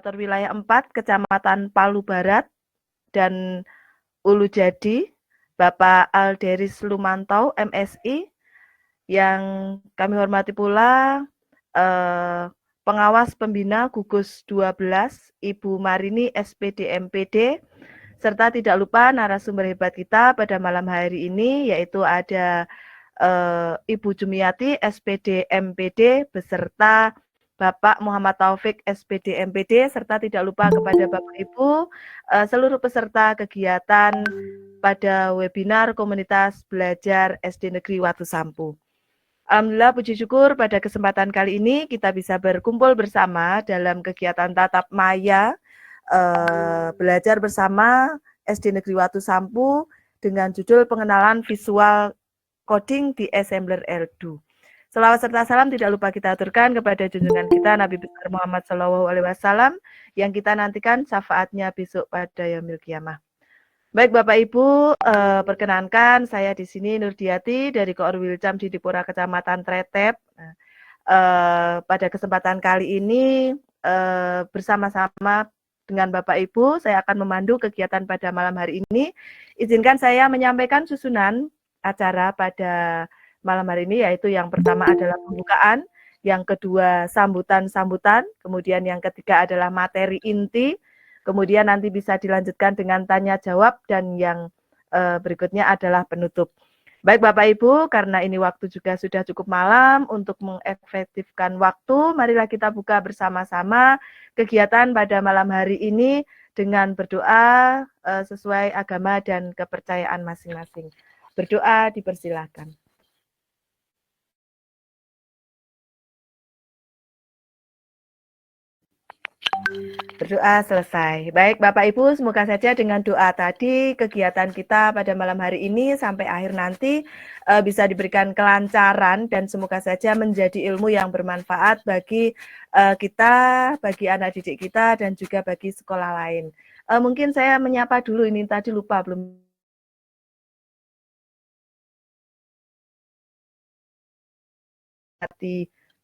Koordinator Wilayah 4 Kecamatan Palu Barat dan Ulu Jadi, Bapak Alderis Lumantau, MSI, yang kami hormati pula Pengawas Pembina Gugus 12, Ibu Marini, SPD MPD, serta tidak lupa narasumber hebat kita pada malam hari ini, yaitu ada Ibu Jumiati, SPD MPD, beserta Bapak Muhammad Taufik, SPD MPD, serta tidak lupa kepada Bapak Ibu, seluruh peserta kegiatan pada webinar Komunitas Belajar SD Negeri Watu Sampu. Alhamdulillah, puji syukur pada kesempatan kali ini kita bisa berkumpul bersama dalam kegiatan tatap maya belajar bersama SD Negeri Watu Sampu dengan judul pengenalan visual coding di Assembler Edu. Selawat serta salam tidak lupa kita aturkan kepada junjungan kita Nabi besar Muhammad SAW yang kita nantikan syafaatnya besok pada yaumil kiamah. Baik Bapak Ibu, perkenankan saya di sini Nurdiati dari Koor Wilcam di Dipura Kecamatan Tretep. Pada kesempatan kali ini bersama-sama dengan Bapak Ibu, saya akan memandu kegiatan pada malam hari ini. Izinkan saya menyampaikan susunan acara pada malam hari ini, yaitu yang pertama adalah pembukaan, yang kedua sambutan-sambutan, kemudian yang ketiga adalah materi inti, kemudian nanti bisa dilanjutkan dengan tanya jawab, dan yang berikutnya adalah penutup. Baik Bapak Ibu, karena ini waktu juga sudah cukup malam, untuk mengefektifkan waktu, marilah kita buka bersama-sama kegiatan pada malam hari ini dengan berdoa sesuai agama dan kepercayaan masing-masing. Berdoa dipersilakan. Berdoa selesai. Baik Bapak Ibu, semoga saja dengan doa tadi kegiatan kita pada malam hari ini sampai akhir nanti bisa diberikan kelancaran dan semoga saja menjadi ilmu yang bermanfaat bagi kita, bagi anak didik kita dan juga bagi sekolah lain. Mungkin saya menyapa dulu, ini tadi lupa belum.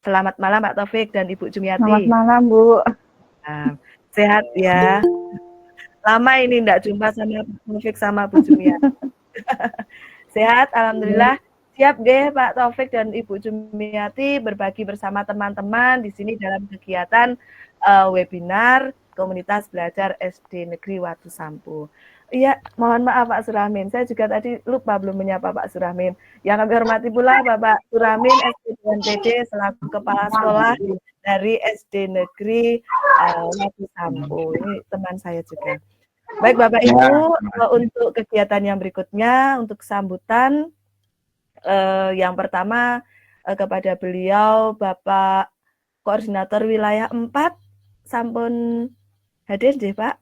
Selamat malam Pak Taufik dan Ibu Jumiati. Selamat malam Bu. Sehat ya. Lama ini enggak jumpa sama Pak Taufik sama Bu Jumiati. Sehat, alhamdulillah. Siap deh Pak Taufik dan Ibu Jumiati berbagi bersama teman-teman di sini dalam kegiatan webinar Komunitas Belajar SD Negeri Watu Sampu. Iya, mohon maaf Pak Surahmin. Saya juga tadi lupa belum menyapa Pak Surahmin. Yang kami hormati pula Bapak Surahmin SPD NPD selaku Kepala Sekolah dari SD Negeri Watu Sampu. Ini teman saya juga. Baik Bapak Ibu, untuk kegiatan yang berikutnya, untuk sambutan, yang pertama kepada beliau Bapak Koordinator Wilayah 4, sampun hadir deh Pak.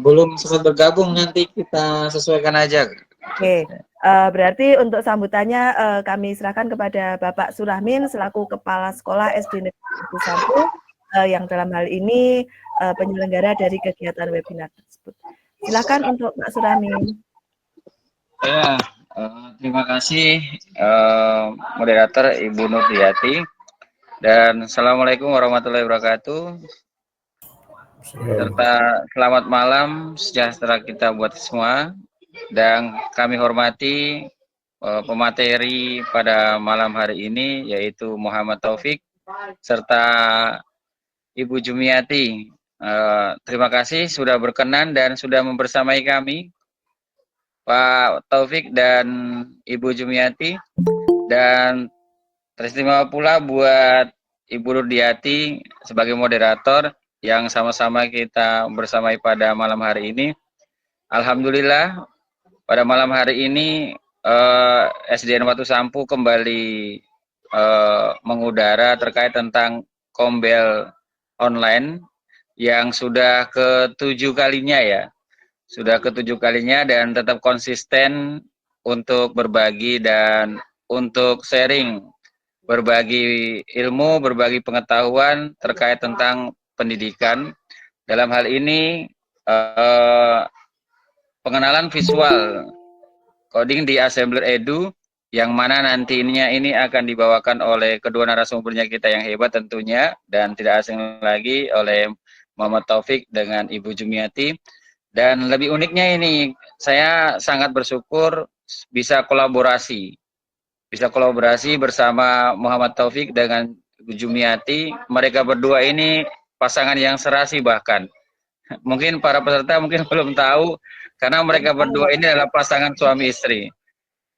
Belum sempat bergabung, nanti kita sesuaikan aja. Oke, berarti untuk sambutannya kami serahkan kepada Bapak Surahmin selaku Kepala Sekolah SD Negeri Watu Sampu yang dalam hal ini penyelenggara dari kegiatan webinar tersebut. Silakan untuk Pak Surahmin. Ya, terima kasih moderator Ibu Nurdiati, dan Assalamualaikum warahmatullahi wabarakatuh. Serta selamat malam sejahtera kita buat semua, dan kami hormati pemateri pada malam hari ini yaitu Muhammad Taufik serta Ibu Jumiati. Terima kasih sudah berkenan dan sudah membersamai kami, Pak Taufik dan Ibu Jumiati, dan teristimewa pula buat Ibu Nurdiati sebagai moderator yang sama-sama kita bersamai pada malam hari ini. Alhamdulillah pada malam hari ini SDN Watu Sampu kembali mengudara terkait tentang Kombel online yang sudah ke-7 kalinya ya. Sudah ke-7 kalinya dan tetap konsisten untuk berbagi dan untuk sharing, berbagi ilmu, berbagi pengetahuan terkait tentang pendidikan. Dalam hal ini pengenalan visual coding di Assembler Edu yang mana nantinya ini akan dibawakan oleh kedua narasumbernya kita yang hebat tentunya, dan tidak asing lagi oleh Muhammad Taufik dengan Ibu Jumiati. Dan lebih uniknya ini, saya sangat bersyukur bisa kolaborasi bersama Muhammad Taufik dengan Ibu Jumiati. Mereka berdua ini pasangan yang serasi bahkan. Mungkin para peserta mungkin belum tahu, karena mereka berdua ini adalah pasangan suami istri.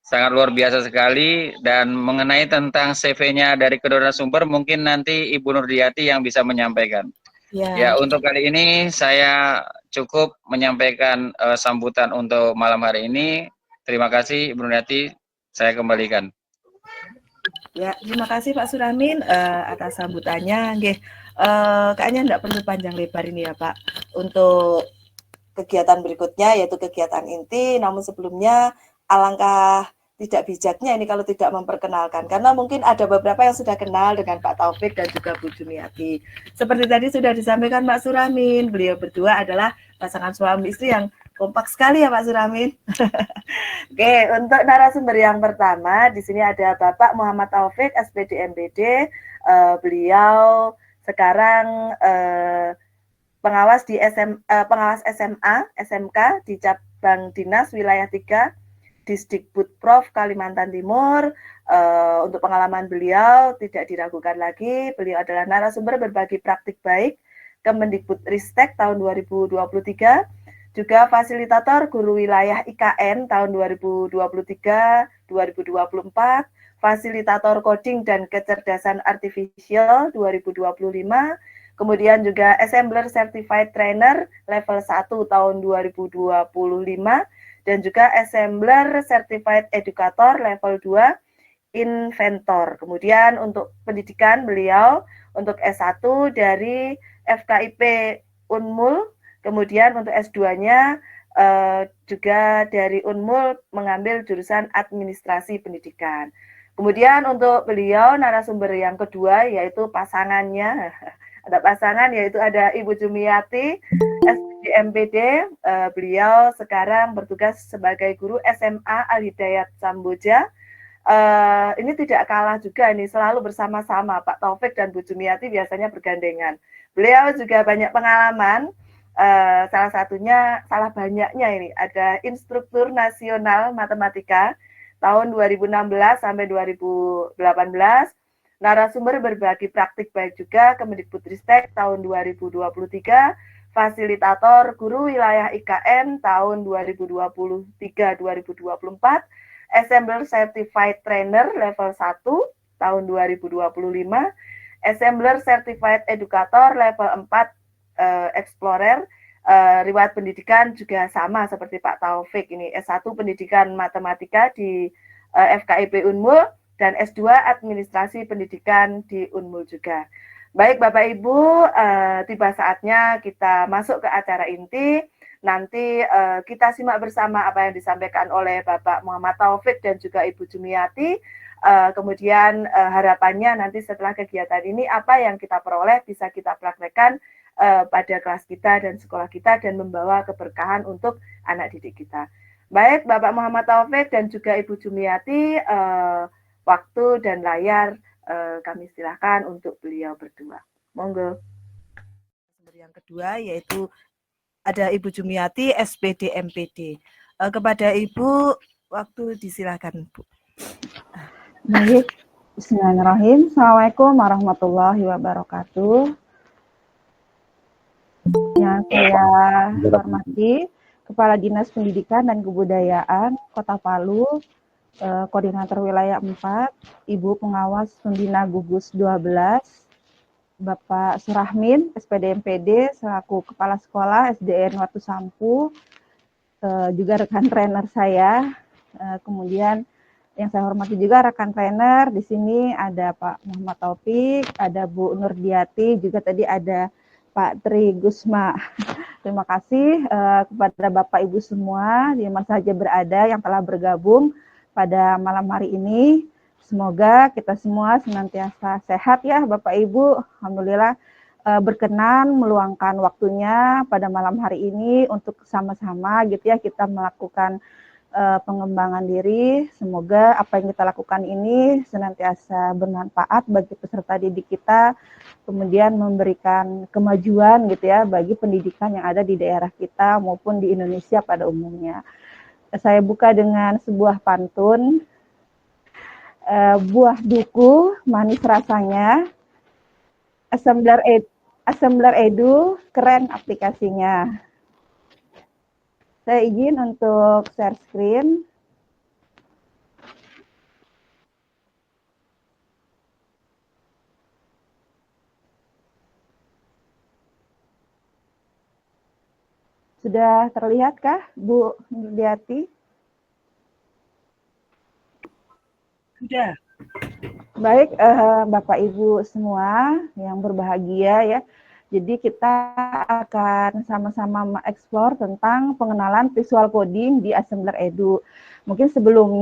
Sangat luar biasa sekali. Dan mengenai tentang CV-nya dari kedua narasumber, mungkin nanti Ibu Nurdiati yang bisa menyampaikan. Ya, untuk kali ini saya cukup menyampaikan sambutan untuk malam hari ini. Terima kasih Ibu Nurdiati, saya kembalikan. Ya, terima kasih Pak Suramin atas sambutannya. Nggih, kayaknya enggak perlu panjang lebar ini ya Pak. Untuk kegiatan berikutnya yaitu kegiatan inti, namun sebelumnya alangkah tidak bijaknya ini kalau tidak memperkenalkan, karena mungkin ada beberapa yang sudah kenal dengan Pak Taufik dan juga Bu Jumiati. Seperti tadi sudah disampaikan Pak Suramin, beliau berdua adalah pasangan suami istri yang kompak sekali ya Pak Suramin. Oke, untuk narasumber yang pertama di sini ada Bapak Muhammad Taufik, SPD MPD. Beliau sekarang pengawas di pengawas SMA, SMK di cabang dinas wilayah 3 Disdikbud Kalimantan Timur. Untuk pengalaman beliau tidak diragukan lagi, beliau adalah narasumber berbagi praktik baik Kemendikbudristek tahun 2023, juga fasilitator guru wilayah IKN tahun 2023-2024, fasilitator coding dan kecerdasan artifisial 2025, kemudian juga Assembler Certified Trainer level 1 tahun 2025, dan juga Assembler Certified Educator level 2 Inventor. Kemudian untuk pendidikan beliau untuk S1 dari FKIP Unmul, kemudian untuk S2-nya juga dari Unmul mengambil jurusan Administrasi Pendidikan. Kemudian untuk beliau narasumber yang kedua yaitu pasangannya, ada pasangan yaitu ada Ibu Jumiati, SDMPD. Beliau sekarang bertugas sebagai guru SMA Al-Hidayat Samboja. Ini tidak kalah juga nih, selalu bersama-sama Pak Taufik dan Bu Jumiati biasanya bergandengan. Beliau juga banyak pengalaman, salah banyaknya ini ada Instruktur Nasional Matematika tahun 2016 sampai 2018, narasumber berbagi praktik baik juga Kemendikbudristek tahun 2023, fasilitator guru wilayah IKN tahun 2023-2024, Assembler Certified Trainer level 1 tahun 2025, Assembler Certified Educator level 4 Explorer, riwayat pendidikan juga sama seperti Pak Taufik ini, S1 Pendidikan Matematika di FKIP Unmul dan S2 Administrasi Pendidikan di Unmul juga. Baik Bapak Ibu, tiba saatnya kita masuk ke acara inti. Nanti kita simak bersama apa yang disampaikan oleh Bapak Muhammad Taufik dan juga Ibu Jumiati. Kemudian harapannya nanti setelah kegiatan ini apa yang kita peroleh bisa kita praktekkan pada kelas kita dan sekolah kita dan membawa keberkahan untuk anak didik kita. Baik Bapak Muhammad Taufik dan juga Ibu Jumiati, waktu dan layar kami silakan untuk beliau berdua. Monggo. Yang kedua yaitu ada Ibu Jumiati, SPD MPD. Kepada Ibu, waktu disilakan, Bu. Baik, bismillahirrahmanirrahim. Assalamualaikum warahmatullahi wabarakatuh. Yang saya hormati Kepala Dinas Pendidikan dan Kebudayaan Kota Palu, Koordinator Wilayah 4, Ibu Pengawas Pembina Gugus 12, Bapak Surahmin, SPD MPD, selaku Kepala Sekolah SDN Watu Sampu, juga rekan trainer saya, kemudian yang saya hormati juga rekan trainer, di sini ada Pak Muhammad Taufik, ada Bu Nurdiati, juga tadi ada Pak Tri Gusma. Terima kasih kepada Bapak Ibu semua, di mana saja berada yang telah bergabung pada malam hari ini. Semoga kita semua senantiasa sehat ya Bapak Ibu. Alhamdulillah berkenan meluangkan waktunya pada malam hari ini untuk sama-sama gitu ya kita melakukan pengembangan diri. Semoga apa yang kita lakukan ini senantiasa bermanfaat bagi peserta didik kita, kemudian memberikan kemajuan gitu ya bagi pendidikan yang ada di daerah kita maupun di Indonesia pada umumnya. Saya buka dengan sebuah pantun, buah duku manis rasanya, Assembler Edu keren aplikasinya. Saya izin untuk share screen. Sudah terlihatkah, Bu Nurdiati? Sudah. Baik, Bapak Ibu semua yang berbahagia ya. Jadi kita akan sama-sama mengeksplor tentang pengenalan visual coding di Assembler Edu. Mungkin sebelum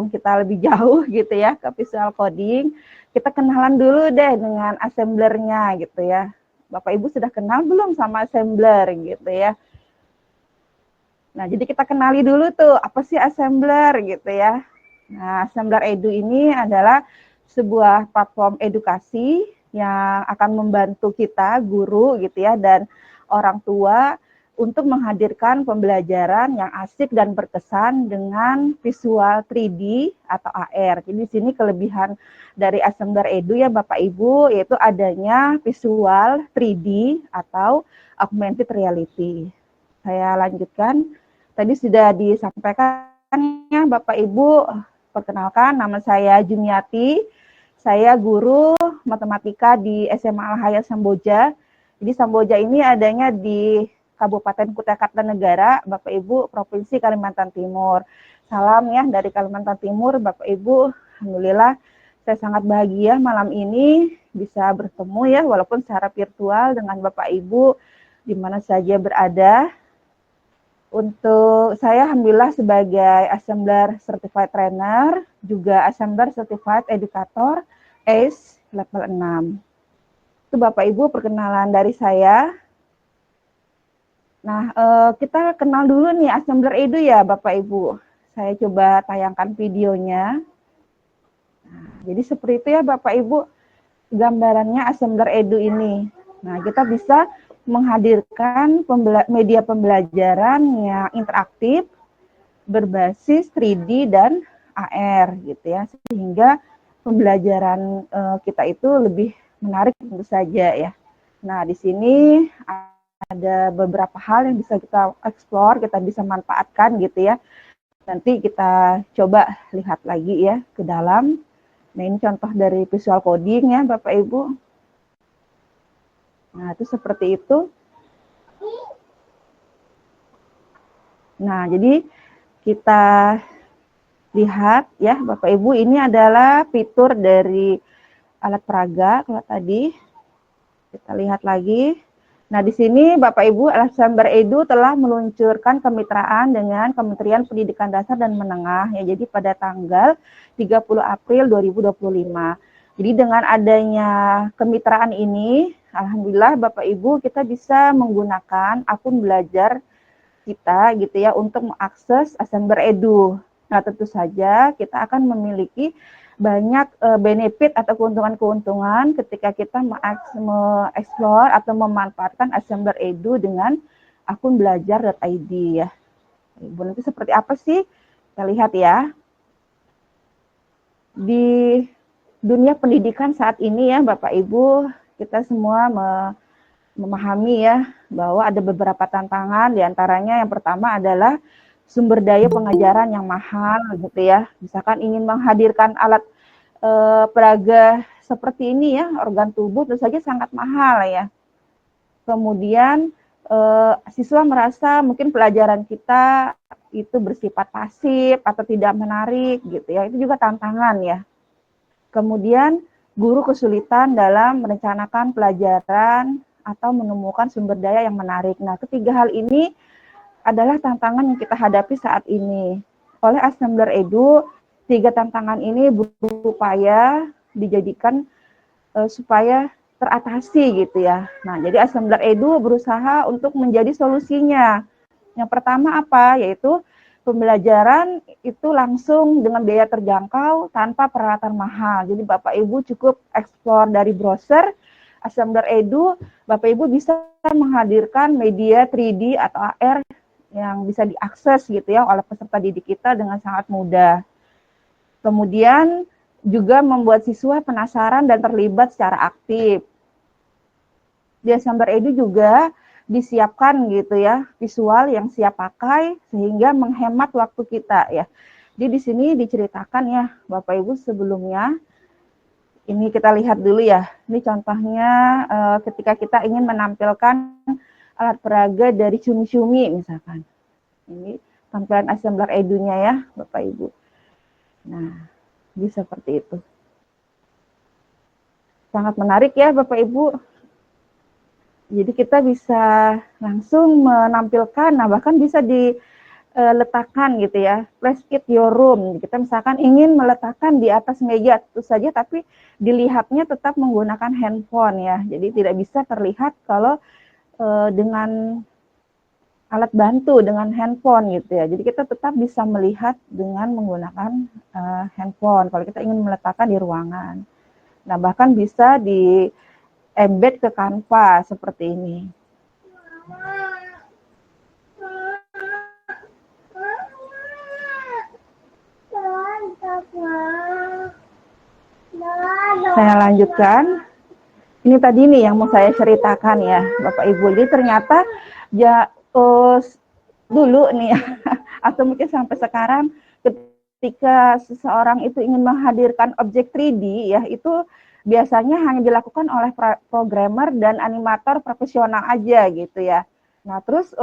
kita lebih jauh gitu ya ke visual coding, kita kenalan dulu deh dengan assemblernya gitu ya. Bapak Ibu sudah kenal belum sama assembler gitu ya? Nah, jadi kita kenali dulu tuh apa sih assembler gitu ya. Nah, Assembler Edu ini adalah sebuah platform edukasi yang akan membantu kita, guru gitu ya, dan orang tua untuk menghadirkan pembelajaran yang asik dan berkesan dengan visual 3D atau AR. Jadi di sini kelebihan dari Assembler Edu ya Bapak Ibu, yaitu adanya visual 3D atau augmented reality. Saya lanjutkan. Tadi sudah disampaikan ya Bapak Ibu, perkenalkan nama saya Jumiati. Saya guru matematika di SMA Al-Hayat Samboja. Jadi Samboja ini adanya di Kabupaten Kutai Kartanegara, Bapak Ibu, Provinsi Kalimantan Timur. Salam ya dari Kalimantan Timur, Bapak Ibu. Alhamdulillah saya sangat bahagia malam ini bisa bertemu ya walaupun secara virtual dengan Bapak Ibu di mana saja berada. Untuk saya alhamdulillah sebagai Assembler Certified Trainer, juga Assembler Certified Educator ACE level 6. Itu Bapak Ibu perkenalan dari saya. Nah, kita kenal dulu nih Assembler Edu ya Bapak Ibu. Saya coba tayangkan videonya. Nah, jadi seperti itu ya Bapak Ibu gambarannya Assembler Edu ini. Nah, kita bisa menghadirkan media pembelajaran yang interaktif, berbasis 3D dan AR gitu ya, sehingga pembelajaran kita itu lebih menarik tentu saja ya. Nah, di sini ada beberapa hal yang bisa kita explore, kita bisa manfaatkan gitu ya. Nanti kita coba lihat lagi ya ke dalam. Nah, ini contoh dari visual coding ya Bapak Ibu. Nah, itu seperti itu. Nah, jadi kita lihat ya Bapak Ibu, ini adalah fitur dari alat peraga kalau tadi. Kita lihat lagi. Nah, di sini Bapak Ibu, Assembler Edu telah meluncurkan kemitraan dengan Kementerian Pendidikan Dasar dan Menengah ya. Jadi pada tanggal 30 April 2025. Jadi dengan adanya kemitraan ini, alhamdulillah Bapak Ibu kita bisa menggunakan akun belajar kita gitu ya untuk mengakses Assembler Edu. Nah, tentu saja kita akan memiliki banyak benefit atau keuntungan-keuntungan ketika kita mengeksplor atau memanfaatkan Assembler Edu dengan akun belajar.id ya. Ibu nanti seperti apa sih? Kita lihat ya. Di dunia pendidikan saat ini ya Bapak Ibu, kita semua memahami ya bahwa ada beberapa tantangan, diantaranya yang pertama adalah sumber daya pengajaran yang mahal gitu ya. Misalkan ingin menghadirkan alat peraga seperti ini ya, organ tubuh tentu saja sangat mahal ya. Kemudian siswa merasa mungkin pelajaran kita itu bersifat pasif atau tidak menarik gitu ya. Itu juga tantangan ya. Kemudian guru kesulitan dalam merencanakan pelajaran atau menemukan sumber daya yang menarik. Nah, ketiga hal ini adalah tantangan yang kita hadapi saat ini. Oleh Assembler Edu, tiga tantangan ini berupaya dijadikan supaya teratasi gitu ya. Nah, jadi Assembler Edu berusaha untuk menjadi solusinya. Yang pertama apa? Yaitu pembelajaran itu langsung dengan biaya terjangkau tanpa peralatan mahal. Jadi Bapak Ibu cukup eksplor dari browser Assembler Edu, Bapak Ibu bisa menghadirkan media 3D atau AR yang bisa diakses gitu ya oleh peserta didik kita dengan sangat mudah. Kemudian juga membuat siswa penasaran dan terlibat secara aktif. Di Assembler Edu juga disiapkan gitu ya visual yang siap pakai sehingga menghemat waktu kita ya. Jadi di sini diceritakan ya Bapak Ibu sebelumnya. Ini kita lihat dulu ya. Ini contohnya ketika kita ingin menampilkan alat peraga dari cumi-cumi misalkan. Ini tampilan Assembler Edu-nya ya Bapak Ibu. Nah, bisa seperti itu. Sangat menarik ya Bapak Ibu. Jadi kita bisa langsung menampilkan, nah bahkan bisa diletakkan gitu ya, place it your room. Kita misalkan ingin meletakkan di atas meja itu saja, tapi dilihatnya tetap menggunakan handphone ya. Jadi tidak bisa terlihat kalau dengan alat bantu, dengan handphone gitu ya. Jadi kita tetap bisa melihat dengan menggunakan handphone kalau kita ingin meletakkan di ruangan. Nah bahkan bisa di embed ke Canva seperti ini. Saya lanjutkan. Ini tadi nih yang mau saya ceritakan ya, Bapak Ibu. Jadi ternyata ya dulu nih ya, atau mungkin sampai sekarang ketika seseorang itu ingin menghadirkan objek 3D ya, itu biasanya hanya dilakukan oleh programmer dan animator profesional aja gitu ya. Nah, terus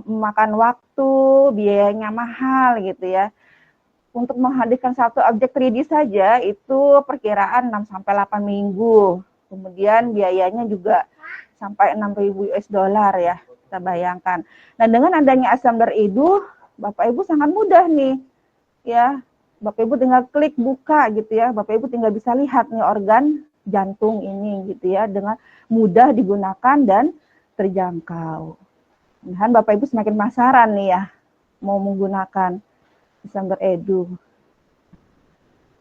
memakan waktu, biayanya mahal gitu ya. Untuk menghadirkan satu objek 3D saja itu perkiraan 6-8 minggu. Kemudian biayanya juga sampai 6.000 US dollar ya, kita bayangkan. Nah, dengan adanya Assembler Edu, Bapak Ibu sangat mudah nih. Ya, Bapak Ibu tinggal klik buka gitu ya. Bapak Ibu tinggal bisa lihat nih organ jantung ini gitu ya, dengan mudah digunakan dan terjangkau. Dan Bapak Ibu semakin penasaran nih ya mau menggunakan Assembler Edu.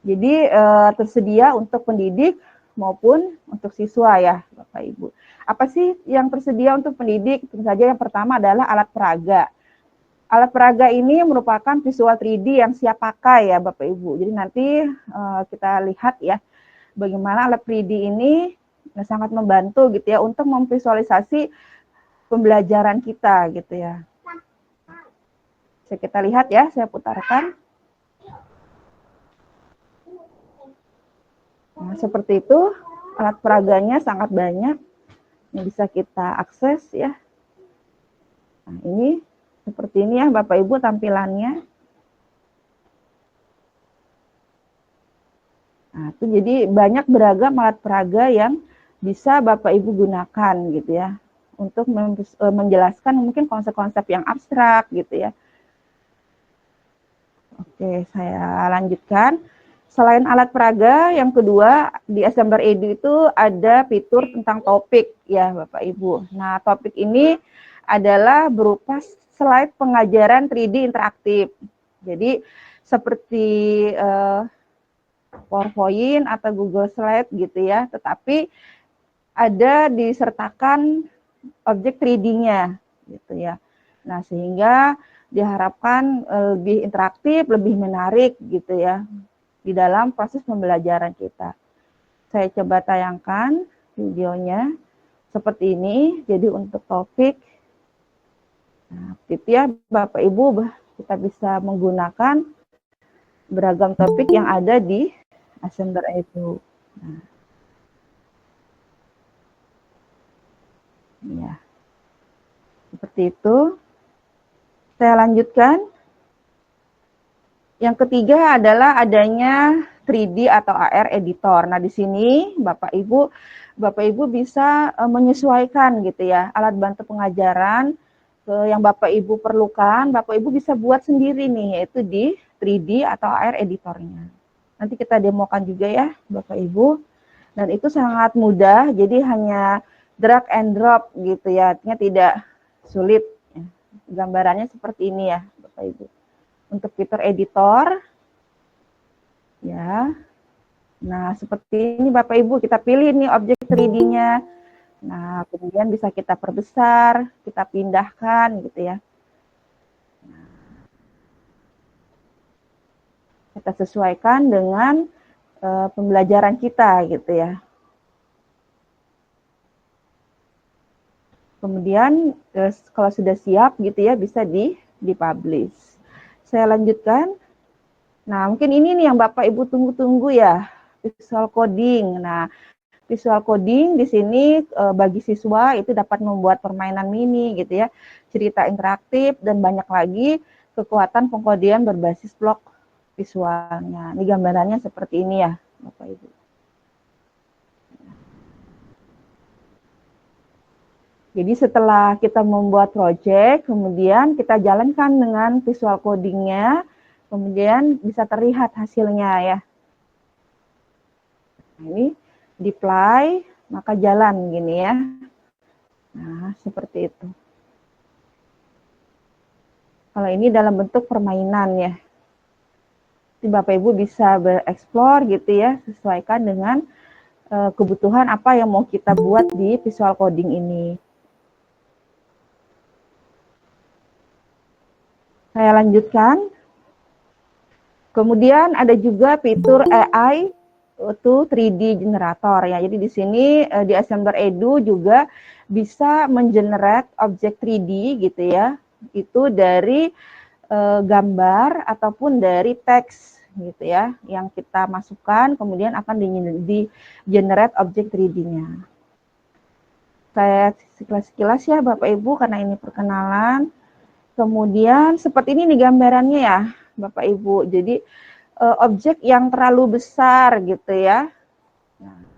Jadi tersedia untuk pendidik maupun untuk siswa ya Bapak Ibu. Apa sih yang tersedia untuk pendidik? Tentu saja yang pertama adalah alat peraga. Alat peraga ini merupakan visual 3D yang siap pakai ya Bapak Ibu. Jadi nanti kita lihat ya bagaimana alat 3D ini sangat membantu gitu ya untuk memvisualisasi pembelajaran kita gitu ya. Kita lihat ya, saya putarkan. Nah, seperti itu, alat peraganya sangat banyak yang bisa kita akses ya. Nah, ini seperti ini ya Bapak Ibu tampilannya. Nah, itu jadi banyak beragam alat peraga yang bisa Bapak Ibu gunakan gitu ya untuk menjelaskan mungkin konsep-konsep yang abstrak gitu ya. Oke, saya lanjutkan. Selain alat peraga, yang kedua di Assembler Edu itu ada fitur tentang topik ya Bapak Ibu. Nah, topik ini adalah berupa slide pengajaran 3D interaktif. Jadi seperti PowerPoint atau Google Slide gitu ya, tetapi ada disertakan objek 3D-nya gitu ya. Nah, sehingga diharapkan lebih interaktif, lebih menarik gitu ya di dalam proses pembelajaran kita. Saya coba tayangkan videonya seperti ini. Jadi untuk topik, nah, gitu ya Bapak Ibu, kita bisa menggunakan beragam topik yang ada di Assembler Edu. Nah, ya, seperti itu. Saya lanjutkan. Yang ketiga adalah adanya 3D atau AR editor. Nah, di sini Bapak Ibu bisa menyesuaikan gitu ya alat bantu pengajaran yang Bapak Ibu perlukan. Bapak Ibu bisa buat sendiri nih, yaitu di 3D atau AR editornya. Nanti kita demokan juga ya Bapak Ibu. Dan itu sangat mudah, jadi hanya drag and drop gitu ya, artinya tidak sulit. Gambarannya seperti ini ya Bapak Ibu. untuk fitur editor. Ya. Nah, seperti ini Bapak Ibu, kita pilih nih objek 3D-nya. Nah, kemudian bisa kita perbesar, kita pindahkan gitu ya. Kita sesuaikan dengan pembelajaran kita gitu ya. Kemudian kalau sudah siap gitu ya, bisa dipublish. Saya lanjutkan. Nah, mungkin ini nih yang Bapak Ibu tunggu-tunggu ya, visual coding. Nah, visual coding di sini bagi siswa itu dapat membuat permainan mini gitu ya, cerita interaktif dan banyak lagi kekuatan pengkodean berbasis blok visualnya. Ini gambarannya seperti ini ya, Bapak Ibu. Jadi setelah kita membuat project, kemudian kita jalankan dengan visual codingnya, kemudian bisa terlihat hasilnya ya. Nah, ini deploy, maka jalan gini ya. Nah, seperti itu. Kalau ini dalam bentuk permainan ya. Jadi Bapak Ibu bisa bereksplor gitu ya, sesuaikan dengan kebutuhan apa yang mau kita buat di visual coding ini. Saya lanjutkan. Kemudian ada juga fitur AI itu 3D generator ya. Jadi di sini di Assembler Edu juga bisa mengenerate objek 3D gitu ya. Itu dari gambar ataupun dari teks gitu ya, yang kita masukkan kemudian akan di generate objek 3D-nya. Saya sekilas ya Bapak Ibu karena ini perkenalan. Kemudian seperti ini nih gambarannya ya Bapak Ibu. Jadi objek yang terlalu besar gitu ya. Nah,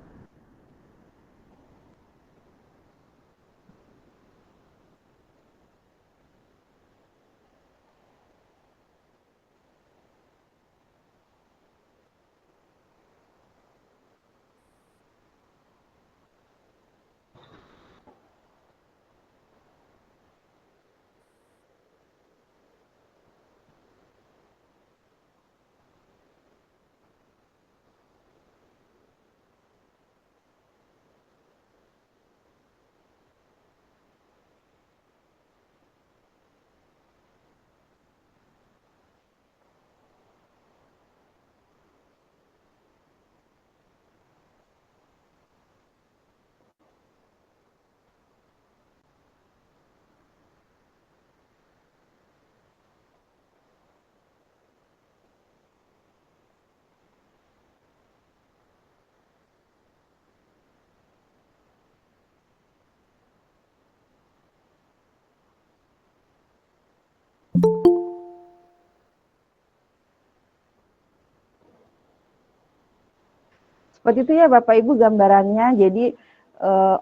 seperti itu ya Bapak Ibu gambarannya. Jadi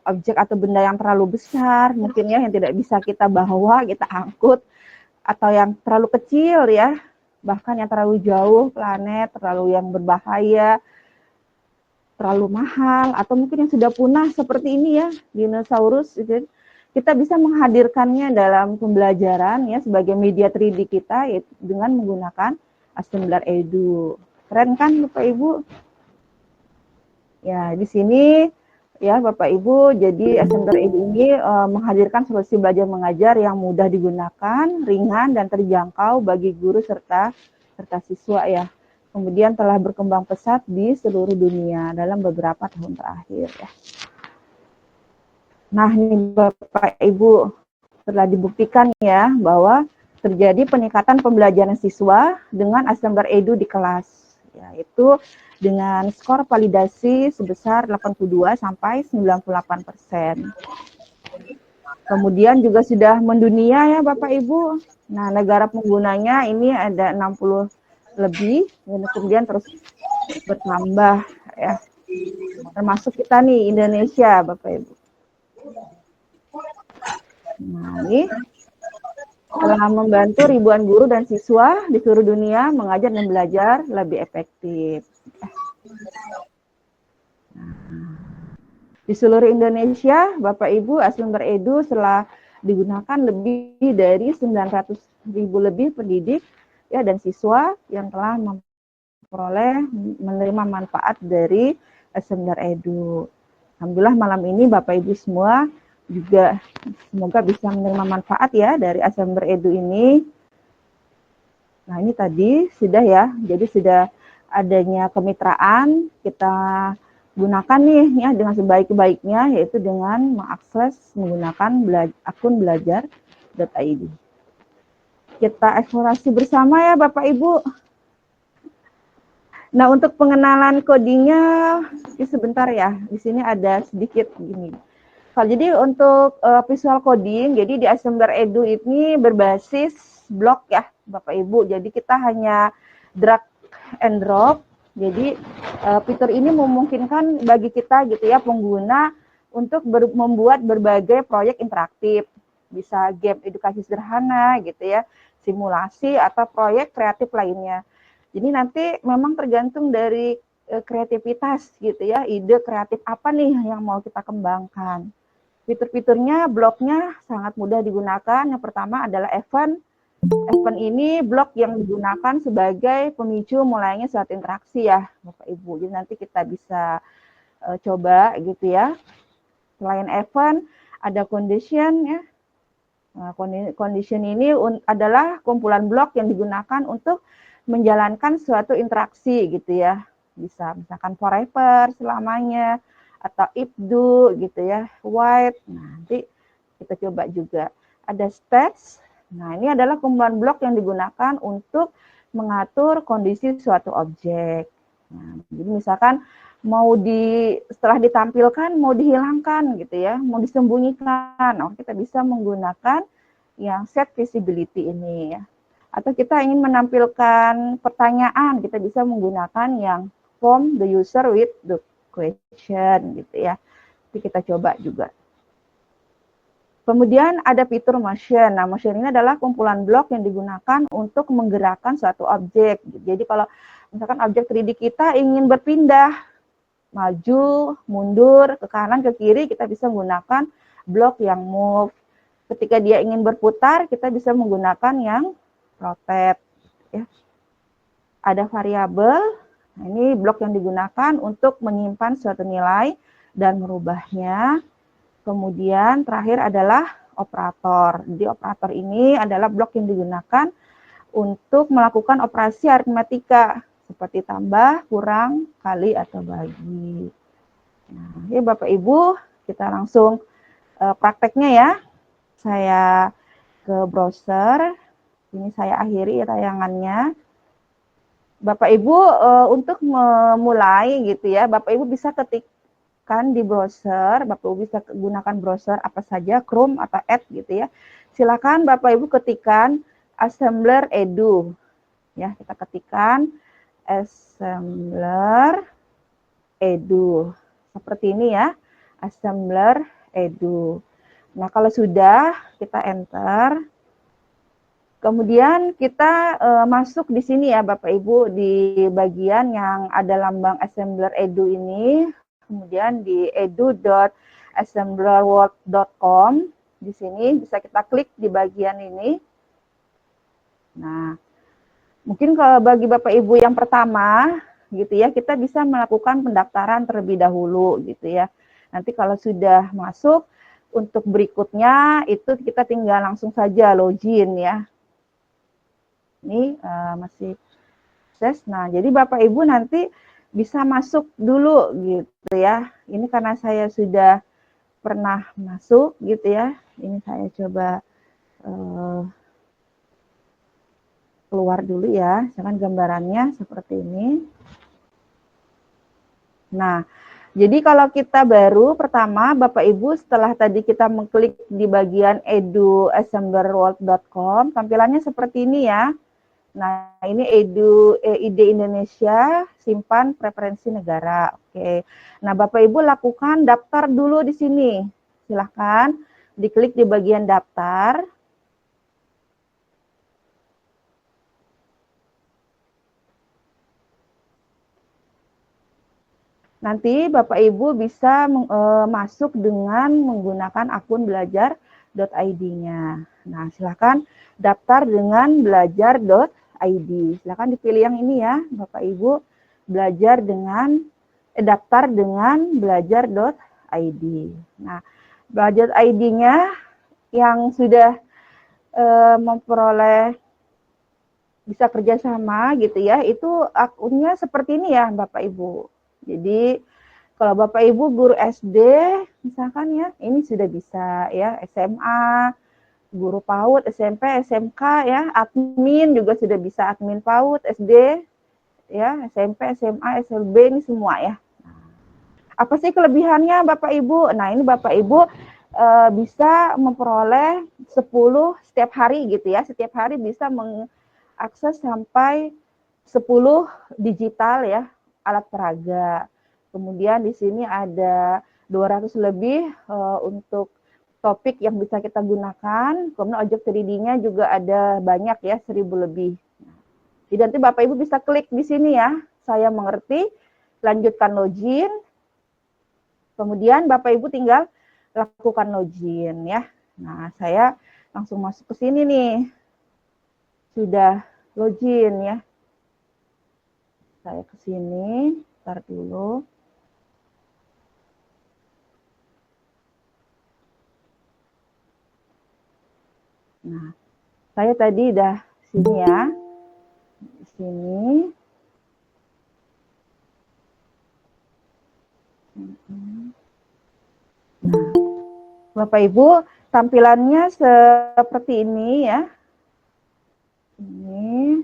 objek atau benda yang terlalu besar mungkin ya, yang tidak bisa kita bawa, kita angkut, atau yang terlalu kecil ya, bahkan yang terlalu jauh planet, terlalu yang berbahaya, terlalu mahal, atau mungkin yang sudah punah seperti ini ya, dinosaurus itu, kita bisa menghadirkannya dalam pembelajaran ya sebagai media 3D kita yaitu dengan menggunakan Assembler Edu. Keren kan Bapak Ibu? Ya, di sini ya Bapak Ibu, jadi Assembler Edu ini menghadirkan solusi belajar mengajar yang mudah digunakan, ringan dan terjangkau bagi guru serta siswa ya. Kemudian telah berkembang pesat di seluruh dunia dalam beberapa tahun terakhir ya. Nah, ini Bapak Ibu telah dibuktikan ya bahwa terjadi peningkatan pembelajaran siswa dengan Assembler Edu di kelas, yaitu dengan skor validasi sebesar 82 sampai 98%. Kemudian juga sudah mendunia ya Bapak Ibu. Nah, negara penggunanya ini ada 60 lebih, dan kemudian terus bertambah ya. Termasuk kita nih Indonesia Bapak Ibu. Nah, ini telah membantu ribuan guru dan siswa di seluruh dunia mengajar dan belajar lebih efektif. Di seluruh Indonesia, Bapak Ibu, Assembler Edu telah digunakan lebih dari 900.000 lebih pendidik ya, dan siswa yang telah menerima manfaat dari Assembler Edu. Alhamdulillah malam ini Bapak Ibu semua juga semoga bisa menerima manfaat ya dari Assembler Edu ini. Nah, ini tadi sudah ya, jadi sudah adanya kemitraan, kita gunakan nih ya dengan sebaik-baiknya, yaitu dengan mengakses menggunakan akun belajar.id. Kita eksplorasi bersama ya Bapak Ibu. Nah, untuk pengenalan codingnya sebentar ya. Di sini ada sedikit gini. Jadi untuk visual coding, jadi di Assembler Edu ini berbasis blok ya Bapak Ibu. Jadi kita hanya drag and drop. Jadi fitur ini memungkinkan bagi kita gitu ya pengguna untuk membuat berbagai proyek interaktif. Bisa game edukasi sederhana gitu ya, simulasi atau proyek kreatif lainnya. Jadi nanti memang tergantung dari kreativitas gitu ya, ide kreatif apa nih yang mau kita kembangkan. Fitur-fiturnya, bloknya sangat mudah digunakan. Yang pertama adalah event. Event ini blok yang digunakan sebagai pemicu mulainya suatu interaksi ya, Bapak Ibu. Jadi nanti kita bisa coba gitu ya. Selain event, ada condition ya. Nah, condition ini adalah kumpulan blok yang digunakan untuk menjalankan suatu interaksi gitu ya. Bisa misalkan forever, selamanya, atau if do gitu ya, white. Nah, nanti kita coba juga. Ada stats. Nah, ini adalah kumpulan blok yang digunakan untuk mengatur kondisi suatu objek. Nah, jadi misalkan setelah ditampilkan mau dihilangkan gitu ya, mau disembunyikan. Nah, kita bisa menggunakan yang set visibility ini ya. Atau kita ingin menampilkan pertanyaan, kita bisa menggunakan yang form the user with the question gitu ya. Jadi kita coba juga. Kemudian ada fitur motion. Nah, motion ini adalah kumpulan blok yang digunakan untuk menggerakkan suatu objek. Jadi kalau misalkan objek 3D kita ingin berpindah, maju, mundur, ke kanan, ke kiri, kita bisa menggunakan blok yang move. Ketika dia ingin berputar, kita bisa menggunakan yang rotate. Ya. Ada variabel. Nah, ini blok yang digunakan untuk menyimpan suatu nilai dan merubahnya. Kemudian terakhir adalah operator. Jadi operator ini adalah blok yang digunakan untuk melakukan operasi aritmatika seperti tambah, kurang, kali, atau bagi. Nah, ya Bapak Ibu, kita langsung prakteknya ya. Saya ke browser. Ini saya akhiri tayangannya. Bapak Ibu untuk memulai gitu ya, Bapak Ibu bisa ketikkan di browser, Bapak Ibu bisa gunakan browser apa saja, Chrome atau Edge gitu ya. Silakan Bapak Ibu ketikkan Assembler Edu. Ya, kita ketikkan Assembler Edu. Seperti ini ya, Assembler Edu. Nah, kalau sudah kita enter. Kemudian kita masuk di sini ya Bapak Ibu di bagian yang ada lambang Assembler Edu ini. Kemudian di edu.assemblerworld.com. Di sini bisa kita klik di bagian ini. Nah, mungkin kalau bagi Bapak Ibu yang pertama gitu ya, kita bisa melakukan pendaftaran terlebih dahulu gitu ya. Nanti kalau sudah masuk untuk berikutnya itu kita tinggal langsung saja login ya. Ini masih proses. Nah, jadi Bapak Ibu nanti bisa masuk dulu gitu ya. Ini karena saya sudah pernah masuk gitu ya. Ini saya coba keluar dulu ya. Misalkan gambarannya seperti ini. Nah, jadi kalau kita baru pertama Bapak Ibu setelah tadi kita mengklik di bagian edu.assemblerworld.com, tampilannya seperti ini ya. Nah, ini ID Indonesia, simpan preferensi negara. Oke. Nah, Bapak Ibu lakukan daftar dulu di sini. Silahkan diklik di bagian daftar. Nanti Bapak Ibu bisa masuk dengan menggunakan akun belajar.id-nya. Nah, silakan daftar dengan belajar.id. Silakan dipilih yang ini ya, Bapak Ibu, daftar dengan belajar.id. Nah, belajar.id-nya yang sudah memperoleh bisa kerjasama gitu ya, itu akunnya seperti ini ya Bapak Ibu. Jadi kalau Bapak Ibu guru SD misalkan ya, ini sudah bisa ya, SMA, guru PAUD, SMP, SMK ya, admin juga sudah bisa, admin PAUD, SD ya, SMP, SMA, SLB, ini semua ya. Apa sih kelebihannya Bapak Ibu? Nah, ini Bapak Ibu bisa memperoleh 10 setiap hari gitu ya. Setiap hari bisa mengakses sampai 10 digital ya, alat peraga. Kemudian di sini ada 200 lebih untuk topik yang bisa kita gunakan. Kemudian objek 3D-nya juga ada banyak ya, 1000 lebih. Jadi nanti Bapak Ibu bisa klik di sini ya. Saya mengerti, lanjutkan login. Kemudian Bapak Ibu tinggal lakukan login ya. Nah, saya langsung masuk ke sini nih. Sudah login ya. Saya ke sini, start dulu. Nah, saya tadi udah sini ya. Di sini. Nah, Bapak Ibu, tampilannya seperti ini ya. Ini.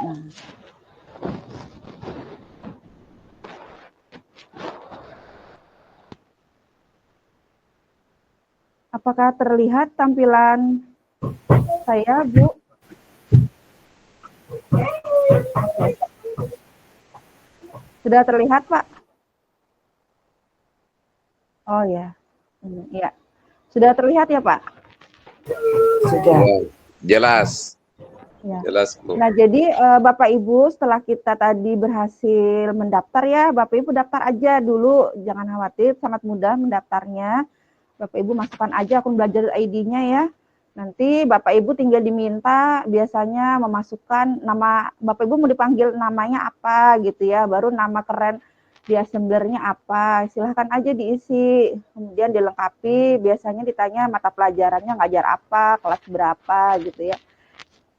Nah. Apakah terlihat tampilan saya, Bu? Oke. Sudah terlihat, Pak? Oh ya. Iya. Sudah terlihat ya, Pak? Sudah. Jelas. Ya. Jelas, Bu. Nah, jadi Bapak Ibu setelah kita tadi berhasil mendaftar ya, Bapak Ibu daftar aja dulu, jangan khawatir, sangat mudah mendaftarnya. Bapak Ibu masukkan aja akun belajar ID-nya ya. Nanti Bapak Ibu tinggal diminta biasanya memasukkan nama, Bapak Ibu mau dipanggil namanya apa gitu ya, baru nama keren di assemblernya apa, silahkan aja diisi, kemudian dilengkapi, biasanya ditanya mata pelajarannya ngajar apa, kelas berapa gitu ya.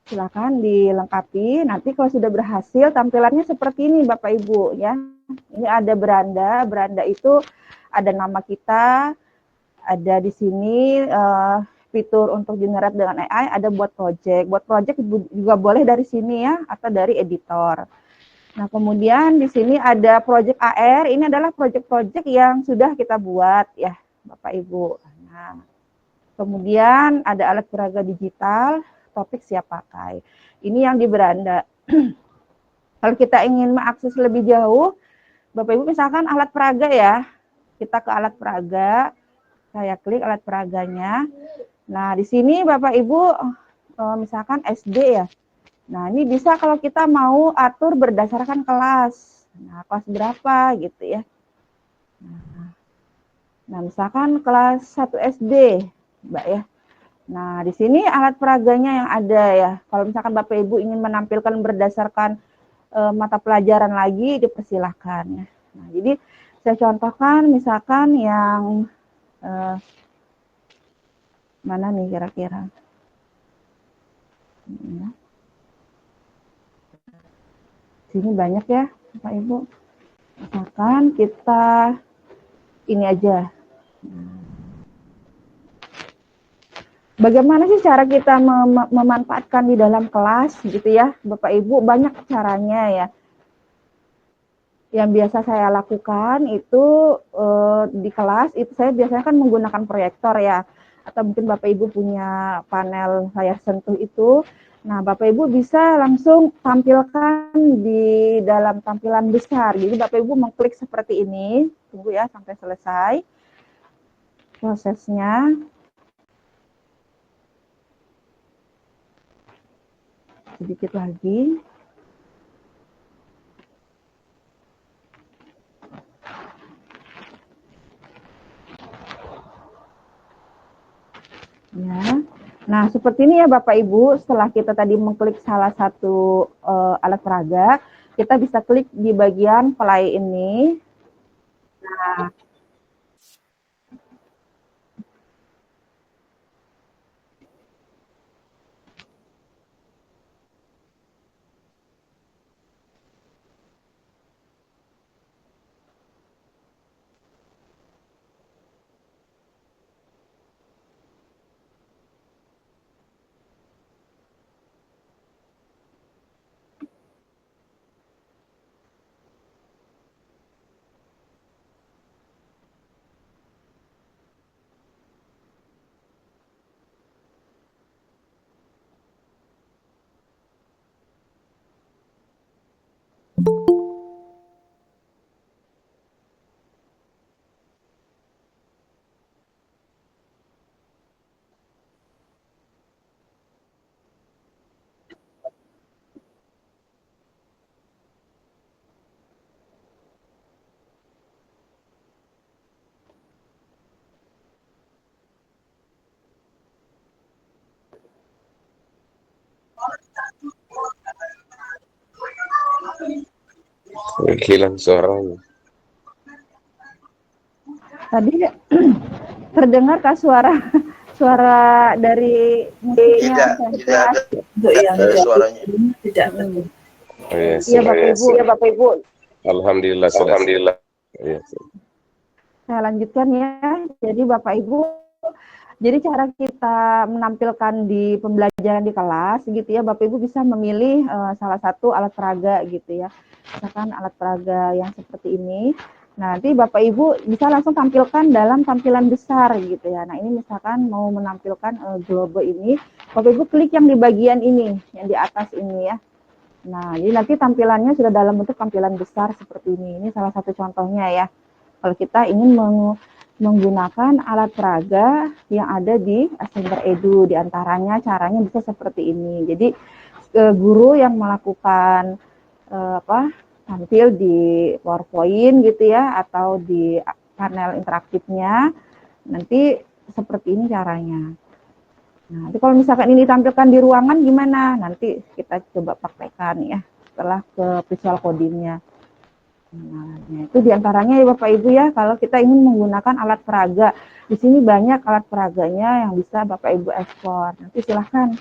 Silahkan dilengkapi, nanti kalau sudah berhasil tampilannya seperti ini Bapak Ibu ya. Ini ada beranda itu ada nama kita, ada di sini fitur untuk generate dengan AI, ada buat project. Buat project juga boleh dari sini ya, atau dari editor. Nah, kemudian di sini ada project AR, ini adalah project-project yang sudah kita buat ya, Bapak Ibu. Nah, kemudian ada alat peraga digital, topik siap pakai. Ini yang di beranda. Kalau kita ingin mengakses lebih jauh, Bapak Ibu misalkan alat peraga ya, kita ke alat peraga, saya klik alat peraganya. Nah, di sini Bapak Ibu misalkan SD ya. Nah, ini bisa kalau kita mau atur berdasarkan kelas. Nah, kelas berapa gitu ya. Nah, misalkan kelas 1 SD, Mbak ya. Nah, di sini alat peraganya yang ada ya. Kalau misalkan Bapak Ibu ingin menampilkan berdasarkan mata pelajaran lagi, dipersilahkan ya. Nah, jadi saya contohkan misalkan yang mana nih kira-kira? Sini banyak ya, Bapak Ibu. Misalkan kita ini aja. Bagaimana sih cara kita memanfaatkan di dalam kelas gitu ya, Bapak Ibu? Banyak caranya ya. Yang biasa saya lakukan itu di kelas, itu saya biasanya kan menggunakan proyektor ya. Atau mungkin Bapak Ibu punya panel layar sentuh itu. Nah, Bapak Ibu bisa langsung tampilkan di dalam tampilan besar. Jadi Bapak Ibu mengklik seperti ini. Tunggu ya sampai selesai prosesnya. Sedikit lagi. Ya. Nah, seperti ini ya Bapak Ibu, setelah kita tadi mengklik salah satu alat peraga, kita bisa klik di bagian play ini. Nah, Hilang suaranya. tadi terdengar kah suara dari musiknya? Tidak ada suaranya. Oh, iya, Iya Bapak Ibu. Alhamdulillah. Alhamdulillah. Iya. Saya lanjutkan ya. Jadi Bapak Ibu, jadi cara kita menampilkan di pembelajaran di kelas gitu ya, Bapak Ibu bisa memilih salah satu alat peraga gitu ya. Misalkan alat peraga yang seperti ini. Nanti Bapak Ibu bisa langsung tampilkan dalam tampilan besar gitu ya. Nah, ini misalkan mau menampilkan globe ini, Bapak Ibu klik yang di bagian ini, yang di atas ini ya. Nah, jadi nanti tampilannya sudah dalam bentuk tampilan besar seperti ini. Ini salah satu contohnya ya. Kalau kita ingin menggunakan alat peraga yang ada di Assember Edu, diantaranya caranya bisa seperti ini. Jadi guru yang melakukan tampil di PowerPoint gitu ya, atau di panel interaktifnya, nanti seperti ini caranya. Nah, nanti kalau misalkan ini ditampilkan di ruangan gimana? Nanti kita coba praktekkan ya, setelah ke visual codingnya. Nah, itu diantaranya ya Bapak Ibu ya, kalau kita ingin menggunakan alat peraga. Di sini banyak alat peraganya yang bisa Bapak Ibu ekspor. Nanti silahkan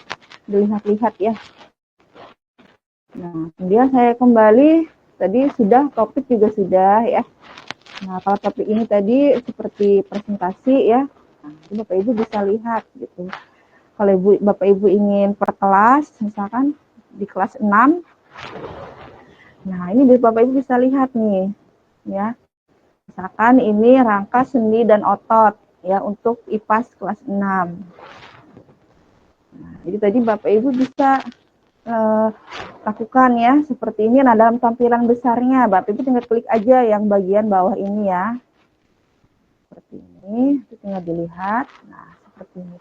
dilihat-lihat ya. Nah, kemudian saya kembali, tadi sudah, topik juga sudah ya. Nah, kalau topik ini tadi seperti presentasi ya, nah, Bapak Ibu bisa lihat gitu. Kalau Bapak Ibu ingin per kelas, misalkan di kelas 6, nah ini Bapak Ibu bisa lihat nih, ya. Misalkan ini rangka sendi dan otot, ya, untuk IPAS kelas 6. Nah, jadi tadi Bapak Ibu bisa lakukan ya, seperti ini. Nah, dalam tampilan besarnya, Bapak Ibu tinggal klik aja yang bagian bawah ini ya. Seperti ini, itu tinggal dilihat. Nah, seperti ini.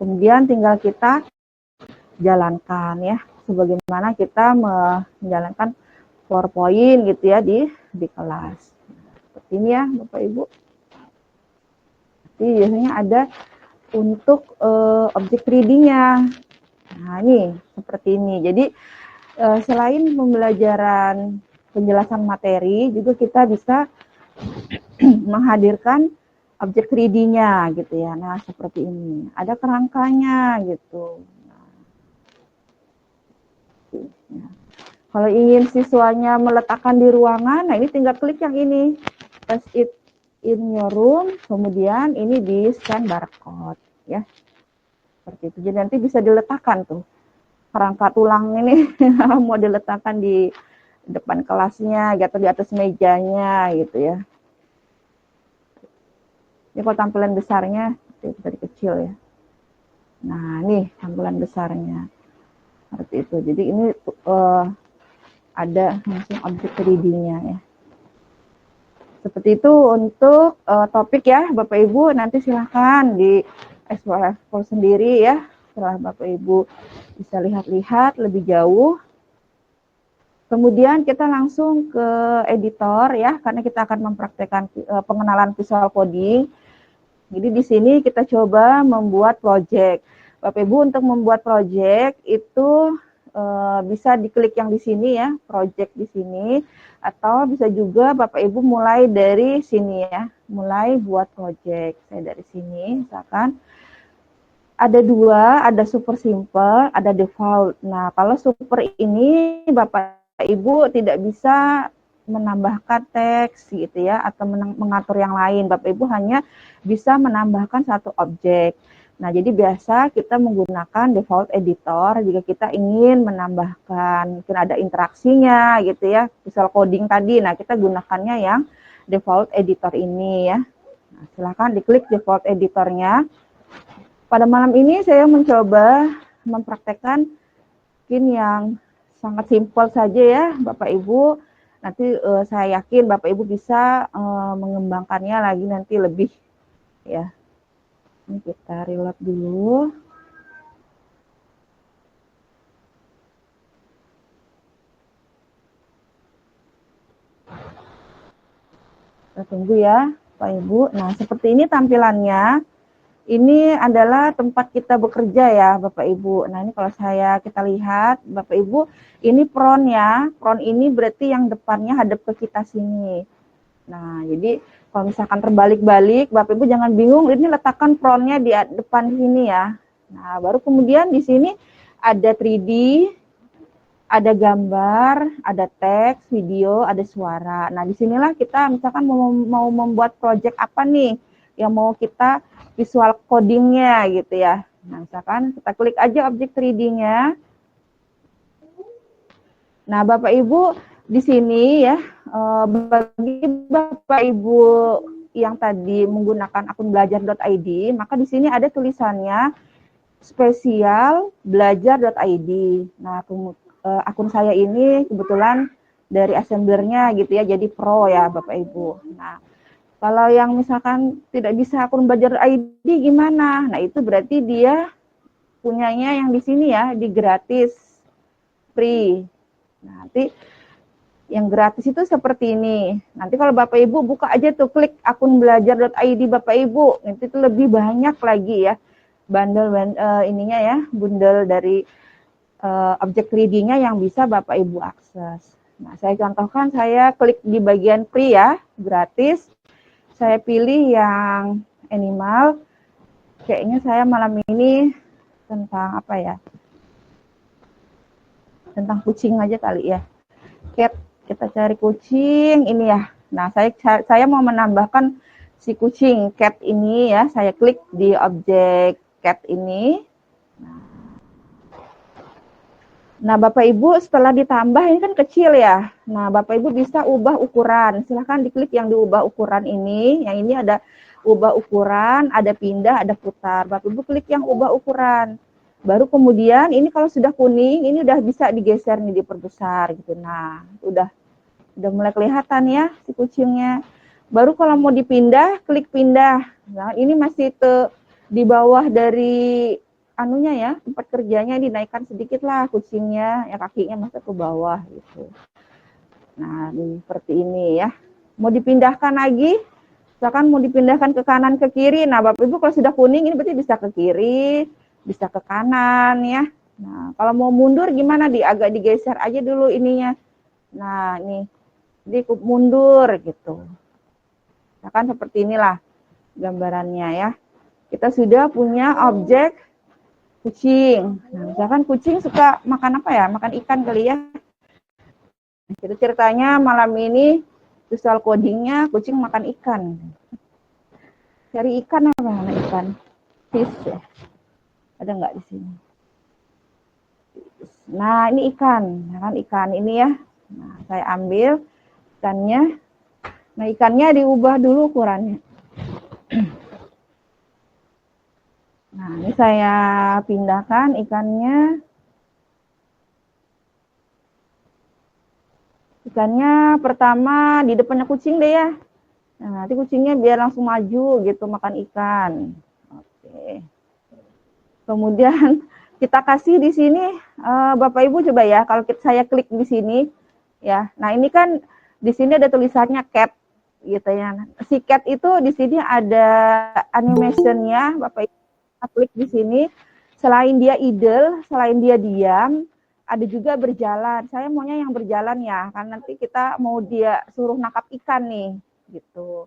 Kemudian tinggal kita jalankan ya, sebagaimana kita menjalankan PowerPoint gitu ya di kelas. Seperti ini ya Bapak Ibu. Jadi biasanya ada untuk objek 3D-nya. Nah, ini seperti ini. Jadi selain pembelajaran penjelasan materi, juga kita bisa menghadirkan objek 3D-nya gitu ya. Nah, seperti ini. Ada kerangkanya gitu. Nah, kalau ingin siswanya meletakkan di ruangan, nah ini tinggal klik yang ini. Paste it in your room, kemudian ini di scan barcode ya. Seperti itu. Jadi nanti bisa diletakkan tuh kerangka tulang ini mau diletakkan di depan kelasnya atau di atas mejanya gitu ya. Ini kalau tampilan besarnya dari kecil ya. Nah, ini tampilan besarnya seperti itu. Jadi ini ada langsung objek 3D-nya ya. Seperti itu untuk topik ya Bapak Ibu. Nanti silahkan di explore sendiri ya. Setelah Bapak Ibu bisa lihat-lihat lebih jauh. Kemudian kita langsung ke editor ya, karena kita akan mempraktekkan pengenalan visual coding. Jadi di sini kita coba membuat project. Bapak Ibu untuk membuat project itu bisa diklik yang di sini ya, project di sini, atau bisa juga Bapak Ibu mulai dari sini ya, mulai buat project. Saya dari sini, misalkan ada dua, ada super simple, ada default. Nah, kalau super ini Bapak Ibu tidak bisa menambahkan teks gitu ya, atau mengatur yang lain. Bapak Ibu hanya bisa menambahkan satu objek. Nah, jadi biasa kita menggunakan default editor jika kita ingin menambahkan, mungkin ada interaksinya gitu ya, misal coding tadi. Nah, kita gunakannya yang default editor ini ya. Nah, silakan diklik default editornya. Pada malam ini saya mencoba mempraktekkan mungkin yang sangat simpel saja ya, Bapak Ibu. Nanti saya yakin Bapak Ibu bisa mengembangkannya lagi nanti lebih ya. Ini kita reload dulu. Kita tunggu ya, Pak Ibu. Nah, seperti ini tampilannya. Ini adalah tempat kita bekerja ya, Bapak Ibu. Nah, ini kalau kita lihat, Bapak Ibu, ini prompt-nya. Prompt ini berarti yang depannya hadap ke kita sini. Nah, jadi kalau misalkan terbalik-balik, Bapak Ibu jangan bingung, ini letakkan prompt-nya di depan sini ya. Nah, baru kemudian di sini ada 3D, ada gambar, ada teks, video, ada suara. Nah, disinilah kita misalkan mau membuat project apa nih yang mau kita visual codingnya gitu ya. Nah, misalkan kita klik aja objek 3D-nya. Nah, Bapak Ibu di sini ya, bagi Bapak Ibu yang tadi menggunakan akun belajar.id, maka di sini ada tulisannya spesial belajar.id. Nah, akun saya ini kebetulan dari assemblernya gitu ya, jadi pro ya Bapak Ibu. Nah, kalau yang misalkan tidak bisa akun belajar.id gimana? Nah, itu berarti dia punyanya yang di sini ya, di gratis, free. Nah, nanti yang gratis itu seperti ini. Nanti kalau Bapak Ibu buka aja tuh, klik akun belajar.id Bapak Ibu, nanti itu lebih banyak lagi ya bundle ininya ya, bundle dari objek 3D-nya yang bisa Bapak Ibu akses. Nah, saya contohkan, saya klik di bagian free ya, gratis. Saya pilih yang animal. Kayaknya saya malam ini tentang apa ya? Tentang kucing aja kali ya. Cat. Kita cari kucing ini ya. Nah, saya mau menambahkan si kucing cat ini ya. Saya klik di objek cat ini. Nah, Bapak Ibu setelah ditambah ini kan kecil ya. Nah, Bapak Ibu bisa ubah ukuran. Silahkan diklik yang diubah ukuran ini. Yang ini ada ubah ukuran, ada pindah, ada putar. Bapak Ibu klik yang ubah ukuran. Baru kemudian ini kalau sudah kuning, ini udah bisa digeser nih, diperbesar gitu. Nah, udah mulai kelihatan ya si kucingnya. Baru kalau mau dipindah, klik pindah. Nah, ini masih di bawah dari anunya ya, tempat kerjanya, dinaikkan sedikit lah kucingnya, ya kakinya masuk ke bawah gitu. Nah, ini seperti ini ya. Mau dipindahkan lagi, misalkan mau dipindahkan ke kanan ke kiri. Nah, Bapak Ibu kalau sudah kuning ini berarti bisa ke kiri, bisa ke kanan ya. Nah, kalau mau mundur gimana? Agak digeser aja dulu ininya. Nah, ini mundur gitu. Misalkan seperti inilah gambarannya ya. Kita sudah punya objek kucing. Nah, misalkan kucing suka makan apa ya? Makan ikan kali ya. Jadi ceritanya malam ini visual codingnya kucing makan ikan. Cari ikan apa? Mana ikan? Fish ya. Ada nggak di sini? Nah, ini ikan. Nah, kan ikan ini ya. Nah, saya ambil ikannya. Nah, ikannya diubah dulu ukurannya. Nah, ini saya pindahkan ikannya. Ikannya pertama di depannya kucing deh ya. Nah, nanti kucingnya biar langsung maju gitu makan ikan. Oke. Kemudian kita kasih di sini, Bapak Ibu coba ya, kalau saya klik di sini, ya. Nah, ini kan di sini ada tulisannya cat. gitu ya. Si cat itu di sini ada animationnya, Bapak Ibu klik di sini. Selain dia idle, selain dia diam, ada juga berjalan. Saya maunya yang berjalan ya, karena nanti kita mau dia suruh nangkap ikan nih, gitu.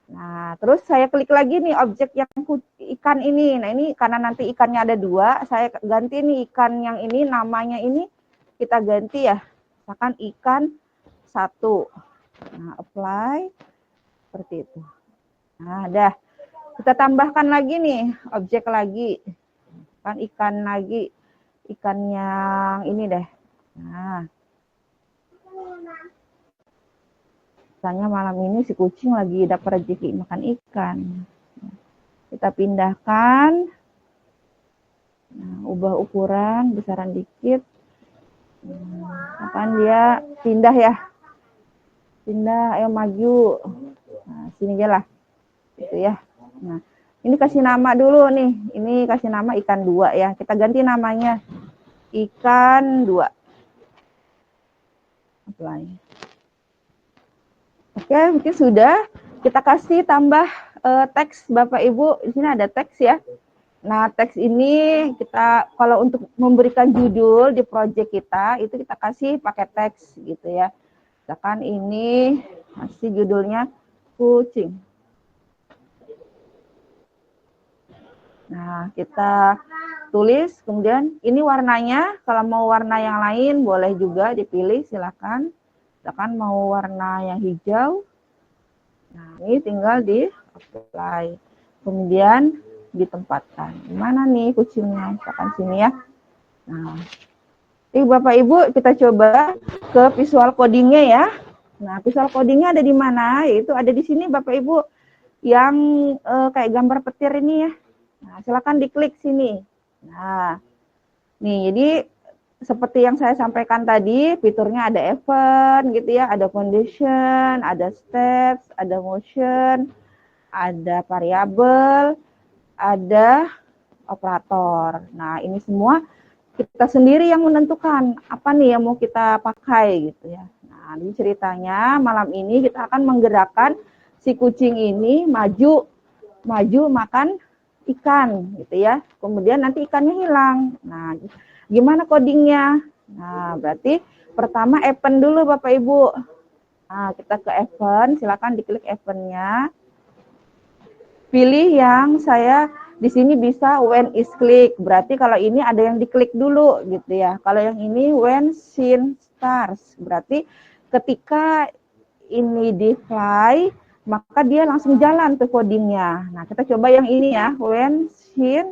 Nah, terus saya klik lagi nih objek yang ikan ini. Nah, ini karena nanti ikannya ada 2, saya ganti nih ikan yang ini, namanya ini kita ganti ya. Misalkan ikan 1. Nah, apply seperti itu. Nah, dah. Kita tambahkan lagi nih objek lagi. Kan ikan lagi. Ikan yang ini deh. Nah. Misalnya malam ini si kucing lagi dapat rezeki makan ikan. Kita pindahkan. Nah, ubah ukuran, besaran dikit. Kapan dia pindah ya? Pindah, ayo maju. Nah, sini aja lah. Gitu ya. Nah, ini kasih nama dulu nih. Ini kasih nama ikan 2 ya. Kita ganti namanya. Ikan 2. Apply. Oke, mungkin sudah. Kita kasih tambah teks Bapak Ibu. Di sini ada teks ya. Nah, teks ini kita kalau untuk memberikan judul di project kita, itu kita kasih pakai teks gitu ya. Misalkan ini masih judulnya kucing. Nah, kita tulis, kemudian ini warnanya, kalau mau warna yang lain boleh juga dipilih, silakan. Misalkan mau warna yang hijau. Nah, ini tinggal di apply. Kemudian ditempatkan. Gimana nih kucingnya? Misalkan sini ya. Nah, Bapak Ibu kita coba ke visual codingnya ya. Nah, visual codingnya ada di mana? Yaitu ada di sini Bapak Ibu yang kayak gambar petir ini ya. Nah, silakan diklik sini. Nah, nih jadi seperti yang saya sampaikan tadi, fiturnya ada event gitu ya, ada condition, ada steps, ada motion, ada variabel, ada operator. Nah, ini semua kita sendiri yang menentukan apa nih yang mau kita pakai gitu ya. Nah, ini ceritanya malam ini kita akan menggerakkan si kucing ini maju makan ikan gitu ya. Kemudian nanti ikannya hilang. Nah, gimana codingnya? Nah, berarti pertama event dulu Bapak Ibu. Nah, kita ke event, silakan diklik eventnya. Pilih yang saya di sini bisa when is click. Berarti kalau ini ada yang diklik dulu gitu ya. Kalau yang ini when scene starts. Berarti ketika ini di fly, maka dia langsung jalan tuh codingnya. Nah, kita coba yang ini ya, when scene,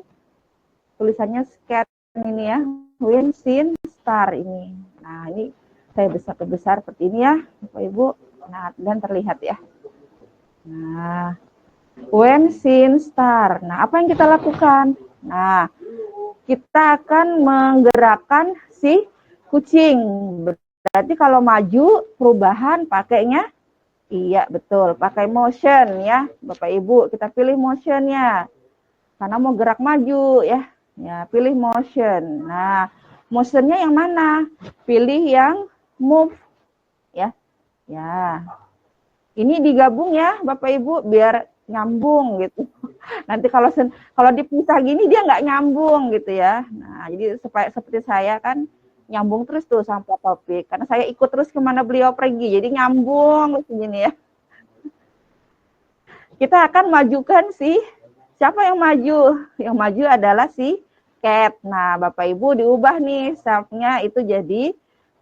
tulisannya scan ini ya, when scene start ini. Nah, ini saya besar seperti ini ya, Bapak Ibu. Nah, dan terlihat ya. Nah, when scene start. Nah, apa yang kita lakukan? Nah, kita akan menggerakkan si kucing. Berarti kalau maju perubahan pakainya iya, betul. Pakai motion ya, Bapak Ibu. Kita pilih motionnya. Karena mau gerak maju ya. Ya, pilih motion. Nah, motionnya yang mana? Pilih yang move ya. Ya. Ini digabung ya, Bapak Ibu, biar nyambung gitu. Nanti kalau dipisah gini dia nggak nyambung gitu ya. Nah, jadi supaya seperti saya kan nyambung terus tuh sampai topik. Karena saya ikut terus kemana beliau pergi. Jadi nyambung begini ya. Kita akan majukan siapa yang maju? Yang maju adalah si cat. Nah, Bapak Ibu diubah nih self-nya itu jadi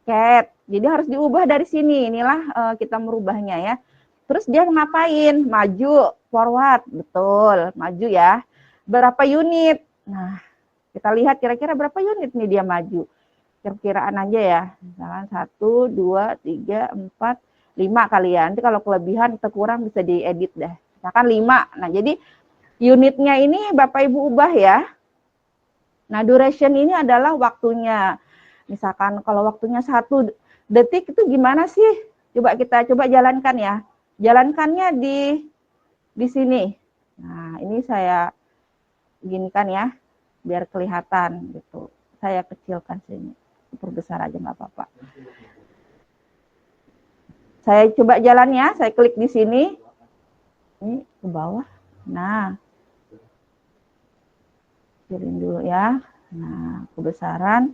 cat. Jadi harus diubah dari sini. Inilah kita merubahnya ya. Terus dia ngapain? Maju, forward. Betul, maju ya. Berapa unit? Nah, kita lihat kira-kira berapa unit nih dia maju. Kira-kiraan aja ya. Misalkan 1, 2, 3, 4, 5 kali ya. Nanti kalau kelebihan kita kurang bisa diedit deh. Misalkan 5. Nah, jadi unitnya ini Bapak Ibu ubah ya. Nah, duration ini adalah waktunya. Misalkan kalau waktunya 1 detik itu gimana sih? Kita coba jalankan ya. Jalankannya di sini. Nah, ini saya ginikan ya, biar kelihatan gitu. Saya kecilkan sini. Perbesar aja nggak apa-apa. Saya coba jalannya, saya klik di sini. Ini ke bawah. Nah, kecilin dulu ya. Nah, kebesaran.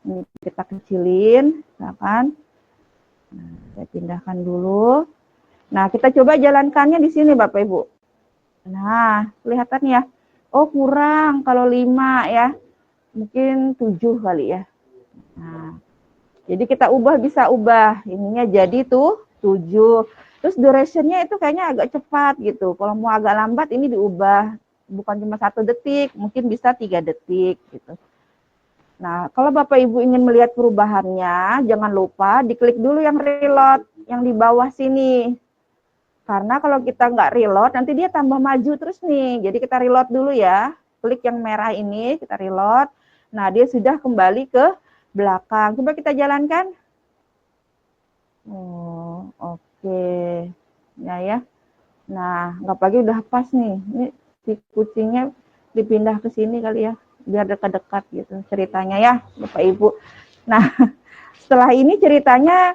Ini kita kecilin, misalkan. Nah, saya pindahkan dulu. Nah, kita coba jalankannya di sini, Bapak Ibu. Nah, kelihatan ya. Oh, kurang kalau 5 ya. Mungkin 7 kali ya. Nah, jadi kita ubah, bisa ubah. Ininya jadi tuh 7. Terus durationnya itu kayaknya agak cepat gitu. Kalau mau agak lambat ini diubah. Bukan cuma 1 detik, mungkin bisa 3 detik gitu. Nah, kalau Bapak Ibu ingin melihat perubahannya, jangan lupa diklik dulu yang reload, yang di bawah sini. Karena kalau kita nggak reload, nanti dia tambah maju terus nih. Jadi kita reload dulu ya. Klik yang merah ini, kita reload. Nah, dia sudah kembali ke belakang. Coba kita jalankan. Oh, oke. Ya. Nah, nggak pagi udah pas nih. Ini si kucingnya dipindah ke sini kali ya. Biar dekat-dekat gitu ceritanya ya, Bapak Ibu. Nah, setelah ini ceritanya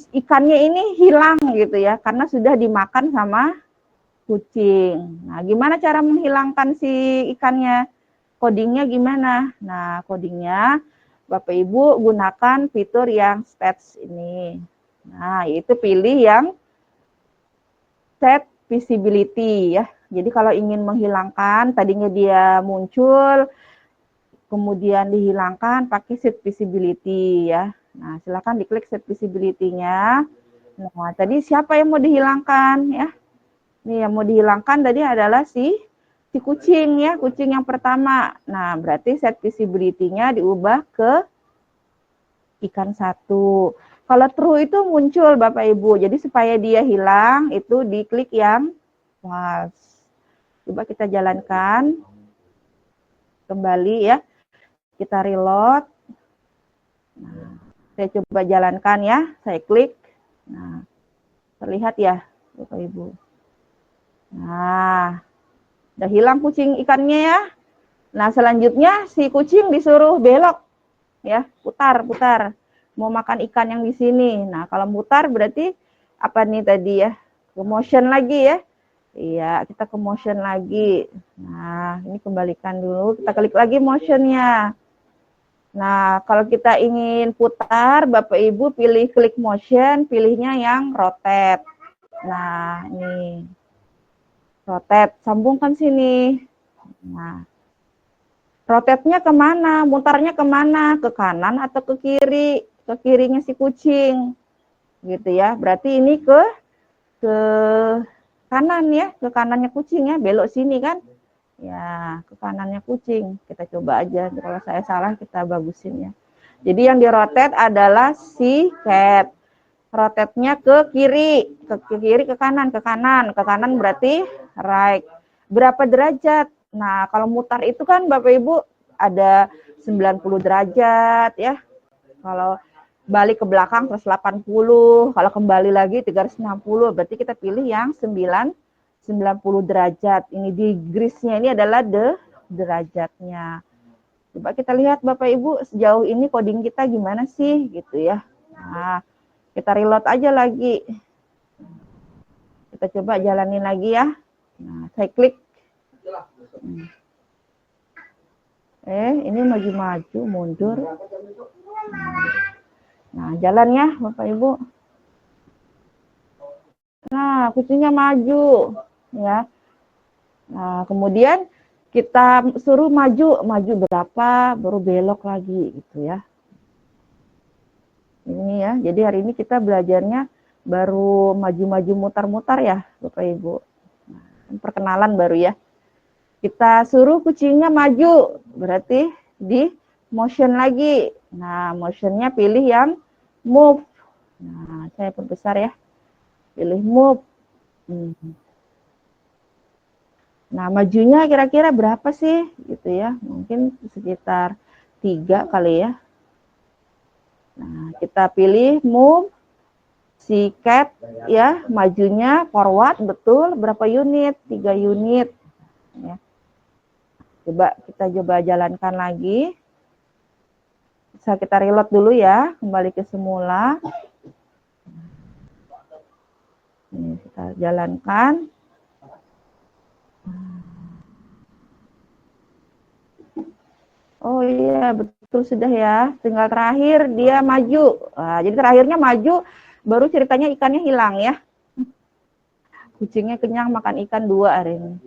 ikannya ini hilang gitu ya. Karena sudah dimakan sama kucing. Nah, gimana cara menghilangkan si ikannya? Codingnya gimana? Nah, codingnya Bapak Ibu gunakan fitur yang stats ini. Nah, itu pilih yang set visibility ya. Jadi kalau ingin menghilangkan, tadinya dia muncul, kemudian dihilangkan pakai set visibility ya. Nah, silakan diklik set visibility-nya. Nah, tadi siapa yang mau dihilangkan ya? Nih yang mau dihilangkan tadi adalah si kucing ya, kucing yang pertama. Nah, berarti set visibility-nya diubah ke ikan 1. Kalau true itu muncul Bapak Ibu. Jadi supaya dia hilang itu diklik yang false. Coba kita jalankan. Kembali ya. Kita reload. Nah, saya coba jalankan ya. Saya klik. Nah, terlihat ya Bapak Ibu. Nah, udah hilang kucing ikannya ya. Nah, selanjutnya si kucing disuruh belok ya, putar. Mau makan ikan yang di sini. Nah, kalau mutar berarti apa nih tadi ya? Ke motion lagi ya. Iya, kita ke motion lagi. Nah, ini kembalikan dulu. Kita klik lagi motionnya. Nah, kalau kita ingin putar, Bapak Ibu pilih klik motion, pilihnya yang rotate. Nah, ini. Rotate, sambungkan sini. Nah, rotate-nya kemana? Mutarnya kemana? Ke kanan atau ke kiri? Ke kirinya si kucing. Gitu ya. Berarti ini ke kanan ya. Ke kanannya kucing ya. Belok sini kan. Ya, ke kanannya kucing. Kita coba aja. Kalau saya salah kita bagusin ya. Jadi yang di-rotate adalah si cat. Rotate-nya ke kiri. Ke kiri, ke kanan. Ke kanan berarti right. Berapa derajat? Nah, kalau mutar itu kan Bapak Ibu ada 90 derajat ya. Kalau balik ke belakang 180, kalau kembali lagi 360, berarti kita pilih yang 90 derajat. Ini di grisnya ini adalah derajatnya. Coba kita lihat Bapak Ibu sejauh ini coding kita gimana sih gitu ya. Nah, kita reload aja lagi. Kita coba jalanin lagi ya. Nah, saya klik. Ini maju-maju, mundur. Nah, jalan ya, Bapak Ibu. Nah, kucingnya maju, ya. Nah, kemudian kita suruh maju berapa, baru belok lagi, gitu ya. Ini ya, jadi hari ini kita belajarnya baru maju-maju mutar-mutar ya, Bapak Ibu. Nah, perkenalan baru ya. Kita suruh kucingnya maju, berarti di motion lagi. Nah, motionnya pilih yang move. Nah, saya perbesar ya. Pilih move. Nah, majunya kira-kira berapa sih? Gitu ya. Mungkin sekitar 3 kali ya. Nah, kita pilih move. Si cat ya, majunya forward, betul. Berapa unit? 3 unit. Ya. Kita coba jalankan lagi. Bisa kita reload dulu ya, kembali ke semula. Ini kita jalankan. Oh iya, betul sudah ya. Tinggal terakhir dia maju. Nah, jadi terakhirnya maju, baru ceritanya ikannya hilang ya. Kucingnya kenyang makan ikan 2 hari ini.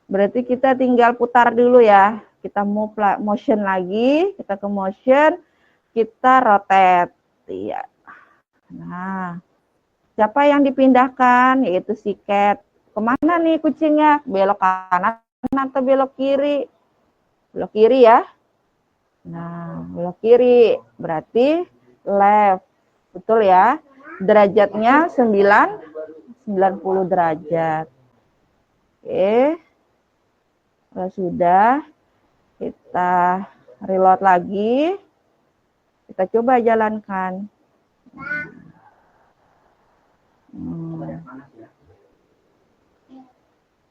Berarti kita tinggal putar dulu ya. Kita move motion lagi, kita ke motion, kita rotate. Iya. Nah, siapa yang dipindahkan? Yaitu si cat. Kemana nih kucingnya? Belok kanan atau belok kiri? Belok kiri ya. Nah, belok kiri. Berarti left. Betul ya. Derajatnya 90 derajat. Oke. Kalau sudah, kita reload lagi. Kita coba jalankan.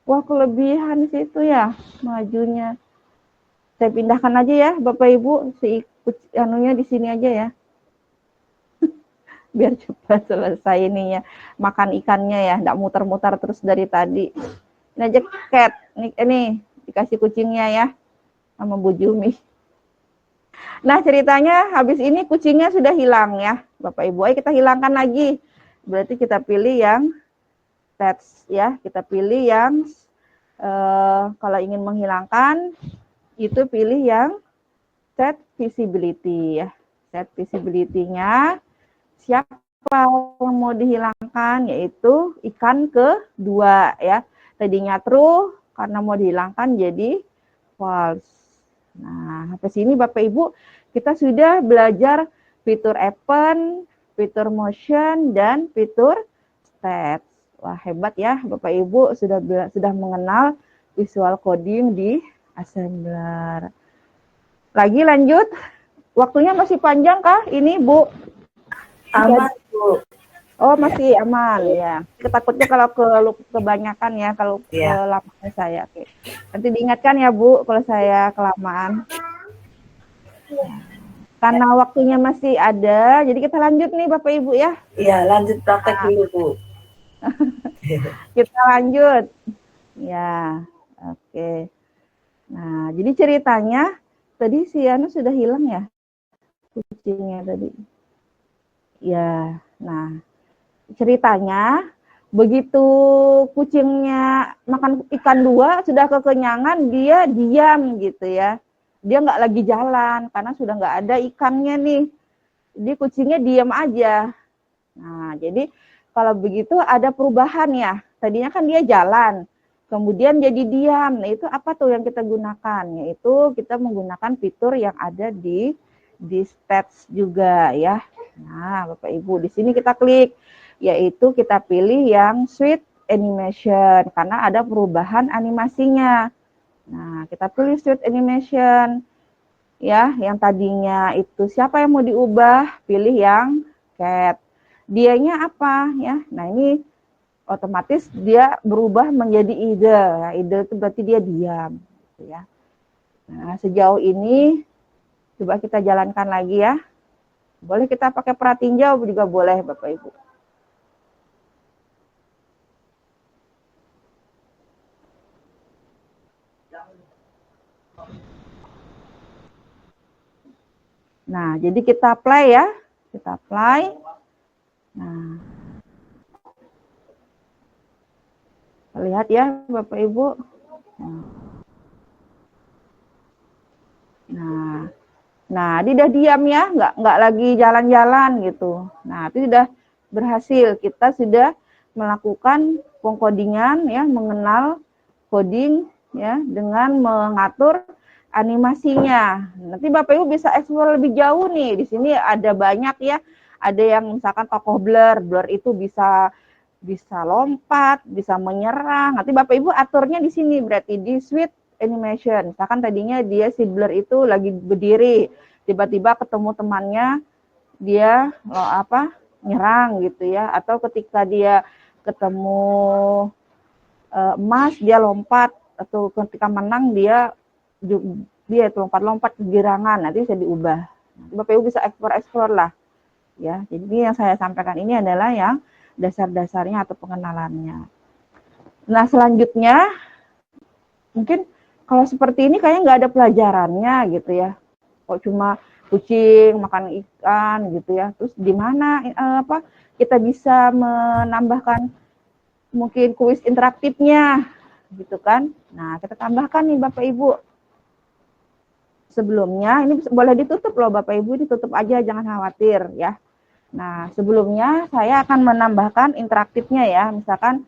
Wah, kelebihan situ ya majunya. Saya pindahkan aja ya, Bapak Ibu, si anunya di sini aja ya. Biar cepat selesai ininya, makan ikannya ya, enggak muter-muter terus dari tadi. Ini aja cat, ini dikasih kucingnya ya, sama Bu Jumi. Nah, ceritanya habis ini kucingnya sudah hilang ya, Bapak Ibu. Ayo kita hilangkan lagi. Berarti kita pilih yang stats ya, kita pilih yang kalau ingin menghilangkan itu pilih yang set visibility ya. Set visibility-nya siapa yang mau dihilangkan, yaitu ikan kedua ya. Tadinya true, karena mau dihilangkan jadi false. Nah, sampai sini Bapak Ibu kita sudah belajar fitur event, fitur motion, dan fitur stats. Wah, hebat ya Bapak Ibu sudah mengenal visual coding di assembler. Lagi lanjut. Waktunya masih panjang kah ini, Bu? Aman, Bu. Oh, masih aman ya. Takutnya kalau kebanyakan ya, kalau kelamaan saya. Oke. Nanti diingatkan ya, Bu, kalau saya kelamaan. Karena waktunya masih ada, jadi kita lanjut nih Bapak Ibu ya. Iya, lanjut praktek dulu, Bu. Kita lanjut. Ya, oke. Nah, jadi ceritanya tadi si Anu sudah hilang ya, kucingnya tadi. Ya, nah ceritanya begitu kucingnya makan ikan 2 sudah kekenyangan, dia diam gitu ya. Dia nggak lagi jalan karena sudah nggak ada ikannya nih. Jadi kucingnya diam aja. Nah, jadi kalau begitu ada perubahan ya. Tadinya kan dia jalan, kemudian jadi diam. Nah, itu apa tuh yang kita gunakan? Yaitu kita menggunakan fitur yang ada di stats juga ya. Nah, Bapak Ibu, di sini kita klik, yaitu kita pilih yang Switch Animation karena ada perubahan animasinya. Nah, kita pilih Switch Animation ya, yang tadinya itu siapa yang mau diubah, pilih yang cat. Dianya apa ya? Nah, ini otomatis dia berubah menjadi ide. Nah, ide itu berarti dia diam gitu ya. Nah, sejauh ini coba kita jalankan lagi ya. Boleh kita pakai pratinjau juga boleh Bapak Ibu. Nah, jadi kita apply ya. Kita apply. Nah, lihat ya Bapak Ibu. Nah, dia udah diam ya, nggak lagi jalan-jalan gitu. Nah, itu sudah berhasil. Kita sudah melakukan pengkodingan ya, mengenal coding ya dengan mengatur animasinya. Nanti Bapak Ibu bisa explore lebih jauh nih. Di sini ada banyak ya. Ada yang misalkan tokoh blur itu bisa lompat, bisa menyerang. Nanti Bapak Ibu aturnya di sini berarti di Switch Animation. Misalkan tadinya dia si blur itu lagi berdiri, tiba-tiba ketemu temannya dia nyerang gitu ya, atau ketika dia ketemu emas dia lompat, atau ketika menang dia itu lompat-lompat kegirangan, nanti bisa diubah. Bapak Ibu bisa explore lah ya. Jadi yang saya sampaikan ini adalah yang dasar-dasarnya atau pengenalannya. Nah, selanjutnya mungkin kalau seperti ini kayaknya nggak ada pelajarannya gitu ya. Kok cuma kucing makan ikan gitu ya. Terus di mana kita bisa menambahkan mungkin kuis interaktifnya gitu kan. Nah, kita tambahkan nih Bapak Ibu. Sebelumnya ini boleh ditutup loh Bapak Ibu, ditutup aja jangan khawatir ya. Nah, sebelumnya saya akan menambahkan interaktifnya ya. Misalkan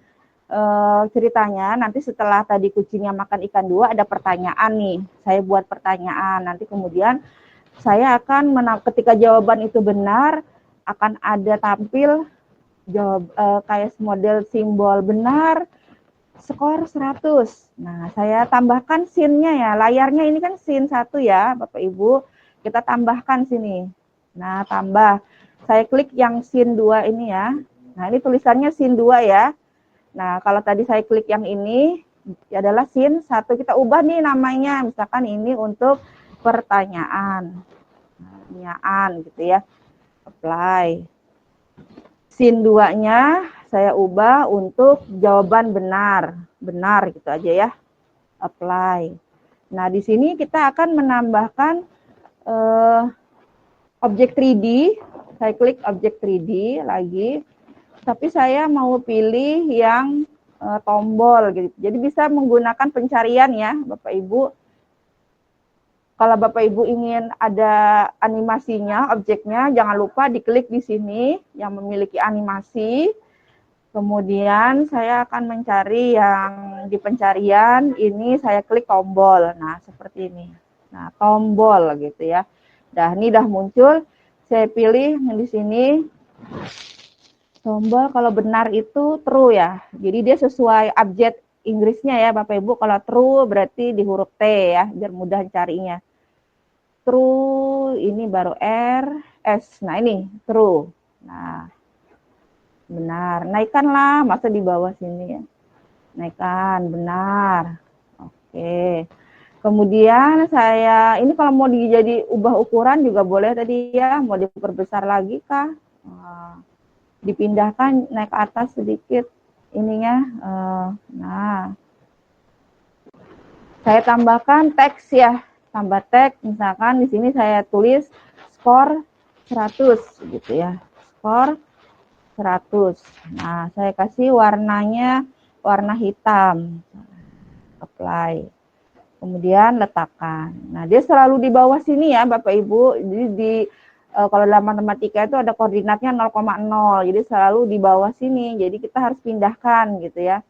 ceritanya nanti setelah tadi kucingnya makan ikan 2 ada pertanyaan nih. Saya buat pertanyaan. Nanti kemudian saya akan ketika jawaban itu benar akan ada tampil jawab kayak model simbol benar skor 100. Nah, saya tambahkan scene-nya ya. Layarnya ini kan scene 1 ya, Bapak Ibu. Kita tambahkan sini. Nah, tambah. Saya klik yang scene 2 ini ya. Nah, ini tulisannya scene 2 ya. Nah, kalau tadi saya klik yang ini adalah scene 1, kita ubah nih namanya. Misalkan ini untuk pertanyaan. Pertanyaan gitu ya. Apply. Scene 2-nya saya ubah untuk jawaban benar. Benar gitu aja ya. Apply. Nah, di sini kita akan menambahkan objek 3D. Saya klik objek 3D lagi. Tapi saya mau pilih yang tombol gitu. Jadi bisa menggunakan pencarian ya, Bapak Ibu. Kalau Bapak Ibu ingin ada animasinya, objeknya, jangan lupa diklik di sini yang memiliki animasi. Kemudian saya akan mencari yang di pencarian, ini saya klik tombol. Nah, seperti ini. Nah, tombol gitu ya. Nah, ini udah muncul. Saya pilih yang di sini. Tombol kalau benar itu true ya. Jadi dia sesuai abjad Inggrisnya ya Bapak Ibu. Kalau true berarti di huruf T ya, biar mudah carinya. True, ini baru R, S. Nah ini true. Nah, benar. Naikkanlah, masa di bawah sini ya. Naikkan, benar. Oke. Kemudian saya, ini kalau mau jadi ubah ukuran juga boleh tadi ya. Mau diperbesar lagi kah? Nah, dipindahkan naik ke atas sedikit ininya. Nah, saya tambahkan teks ya, tambah teks. Misalkan di sini saya tulis skor 100 gitu ya, skor 100. Nah, saya kasih warnanya warna hitam. Apply. Kemudian letakkan. Nah, dia selalu di bawah sini ya Bapak Ibu. Jadi kalau dalam matematika itu ada koordinatnya 0,0, jadi selalu di bawah sini. Jadi kita harus pindahkan gitu ya.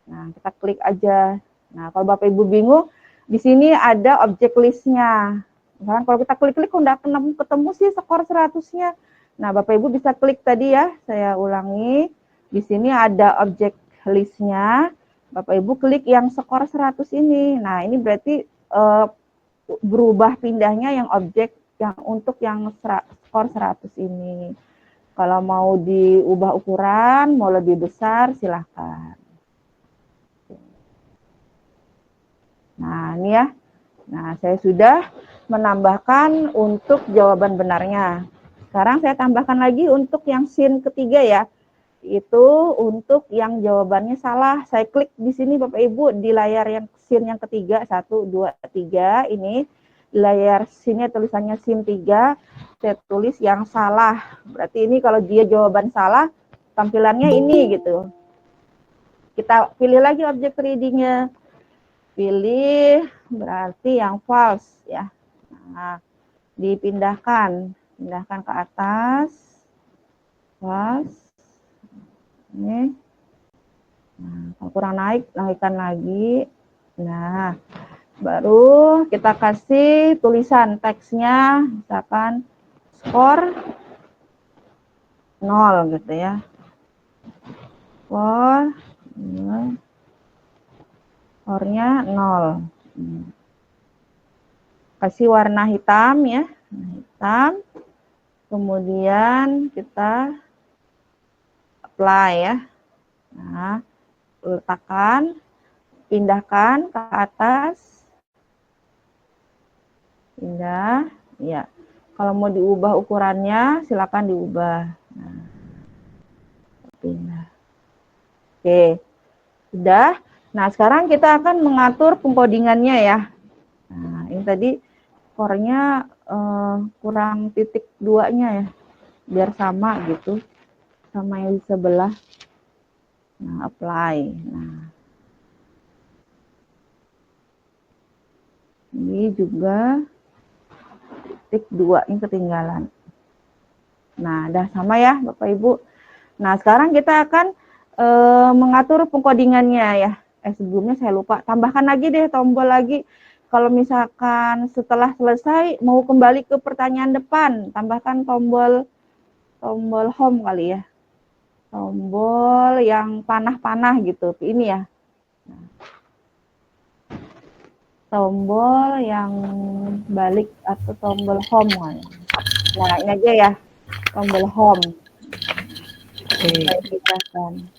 Nah, kita klik aja. Nah, kalau Bapak Ibu bingung, di sini ada objek listnya. Misalkan kalau kita klik-klik udah ketemu sih skor 100-nya. Nah, Bapak Ibu bisa klik tadi ya, saya ulangi. Di sini ada objek listnya. Bapak Ibu klik yang skor 100 ini. Nah, ini berarti berubah pindahnya yang objek yang untuk yang skor 100 ini. Kalau mau diubah ukuran, mau lebih besar, silahkan. Nah, ini ya. Nah, saya sudah menambahkan untuk jawaban benarnya. Sekarang saya tambahkan lagi untuk yang scene ketiga ya. Itu untuk yang jawabannya salah. Saya klik di sini Bapak Ibu di layar yang scene yang ketiga, 1, 2, 3 ini. Layar sini tulisannya scene 3, saya tulis yang salah. Berarti ini kalau dia jawaban salah, tampilannya ini gitu. Kita pilih lagi objek 3D-nya. Pilih berarti yang false ya. Nah, dipindahkan, pindahkan ke atas. False. Ini. Nah, kalau kurang naik, naikkan lagi. Nah, baru kita kasih tulisan teksnya, misalkan skor 0 gitu ya. Skor 0. Skornya 0. Kasih warna hitam ya. Hitam. Kemudian kita apply ya. Nah, letakkan, pindahkan ke atas. Pindah, ya. Kalau mau diubah ukurannya, silakan diubah. Nah, Pindah. Oke, sudah. Nah, sekarang kita akan mengatur pengkodingannya ya. Nah, ini tadi core-nya kurang titik 2-nya ya, biar sama gitu, sama yang di sebelah. Nah, apply. Nah, ini juga titik 2-nya ketinggalan. Nah, udah sama ya Bapak Ibu. Nah, sekarang kita akan mengatur pengkodingannya ya. Sebelumnya saya lupa, tambahkan lagi deh tombol lagi. Kalau misalkan setelah selesai mau kembali ke pertanyaan depan, tambahkan tombol home kali ya. Tombol yang panah-panah gitu. Ini ya. Tombol yang balik atau tombol home. Nah, ini aja ya. Tombol home. Saya pisahkan.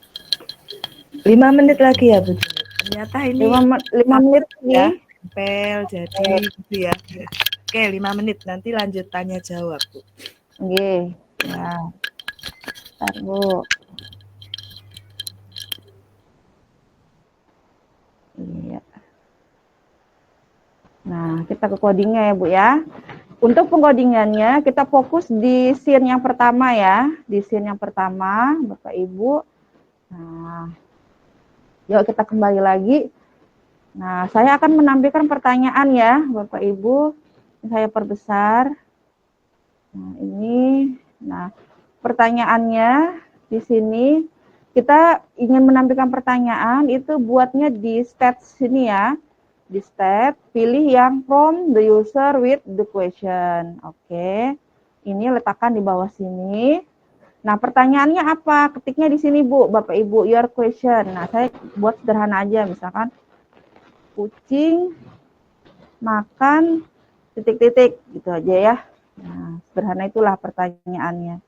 5 menit lagi ya, Bu. Ternyata ini 5 menit ya, nih. tempel jadi gitu ya. Oke, 5 menit nanti lanjut tanya jawab, Bu. Oke. Ya. Bentar, Bu. Iya. Nah, kita ke codingnya ya, Bu ya. Untuk pengkodingannya, kita fokus di scene yang pertama ya. Di scene yang pertama, Bapak Ibu. Nah, yuk kita kembali lagi. Nah, saya akan menampilkan pertanyaan ya, Bapak Ibu. Saya perbesar. Nah, ini. Nah, pertanyaannya di sini, kita ingin menampilkan pertanyaan, itu buatnya di stats sini ya. Di step, pilih yang from the user with the question. Oke. Ini letakkan di bawah sini. Nah, pertanyaannya apa? Ketiknya di sini, Bu, Bapak Ibu, your question. Nah, saya buat sederhana aja, misalkan kucing makan titik-titik gitu aja ya. Nah, sederhana itulah pertanyaannya.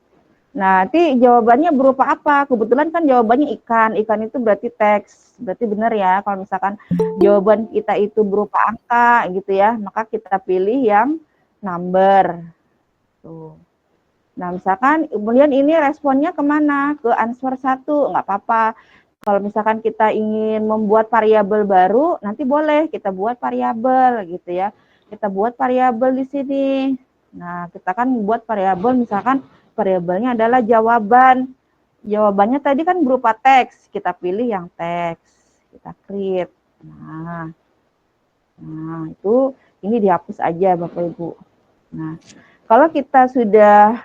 Nah, nanti jawabannya berupa apa? Kebetulan kan jawabannya ikan. Ikan itu berarti teks. Berarti benar ya. Kalau misalkan jawaban kita itu berupa angka gitu ya, maka kita pilih yang number. Tuh. Nah, misalkan kemudian ini responnya kemana? Ke answer 1. Nggak apa-apa. Kalau misalkan kita ingin membuat variabel baru, nanti boleh kita buat variabel gitu ya. Kita buat variabel di sini. Nah, kita kan buat variabel misalkan variabelnya adalah jawaban. Jawabannya tadi kan berupa teks. Kita pilih yang teks. Kita create. Nah, itu ini dihapus aja Bapak Ibu. Nah, kalau kita sudah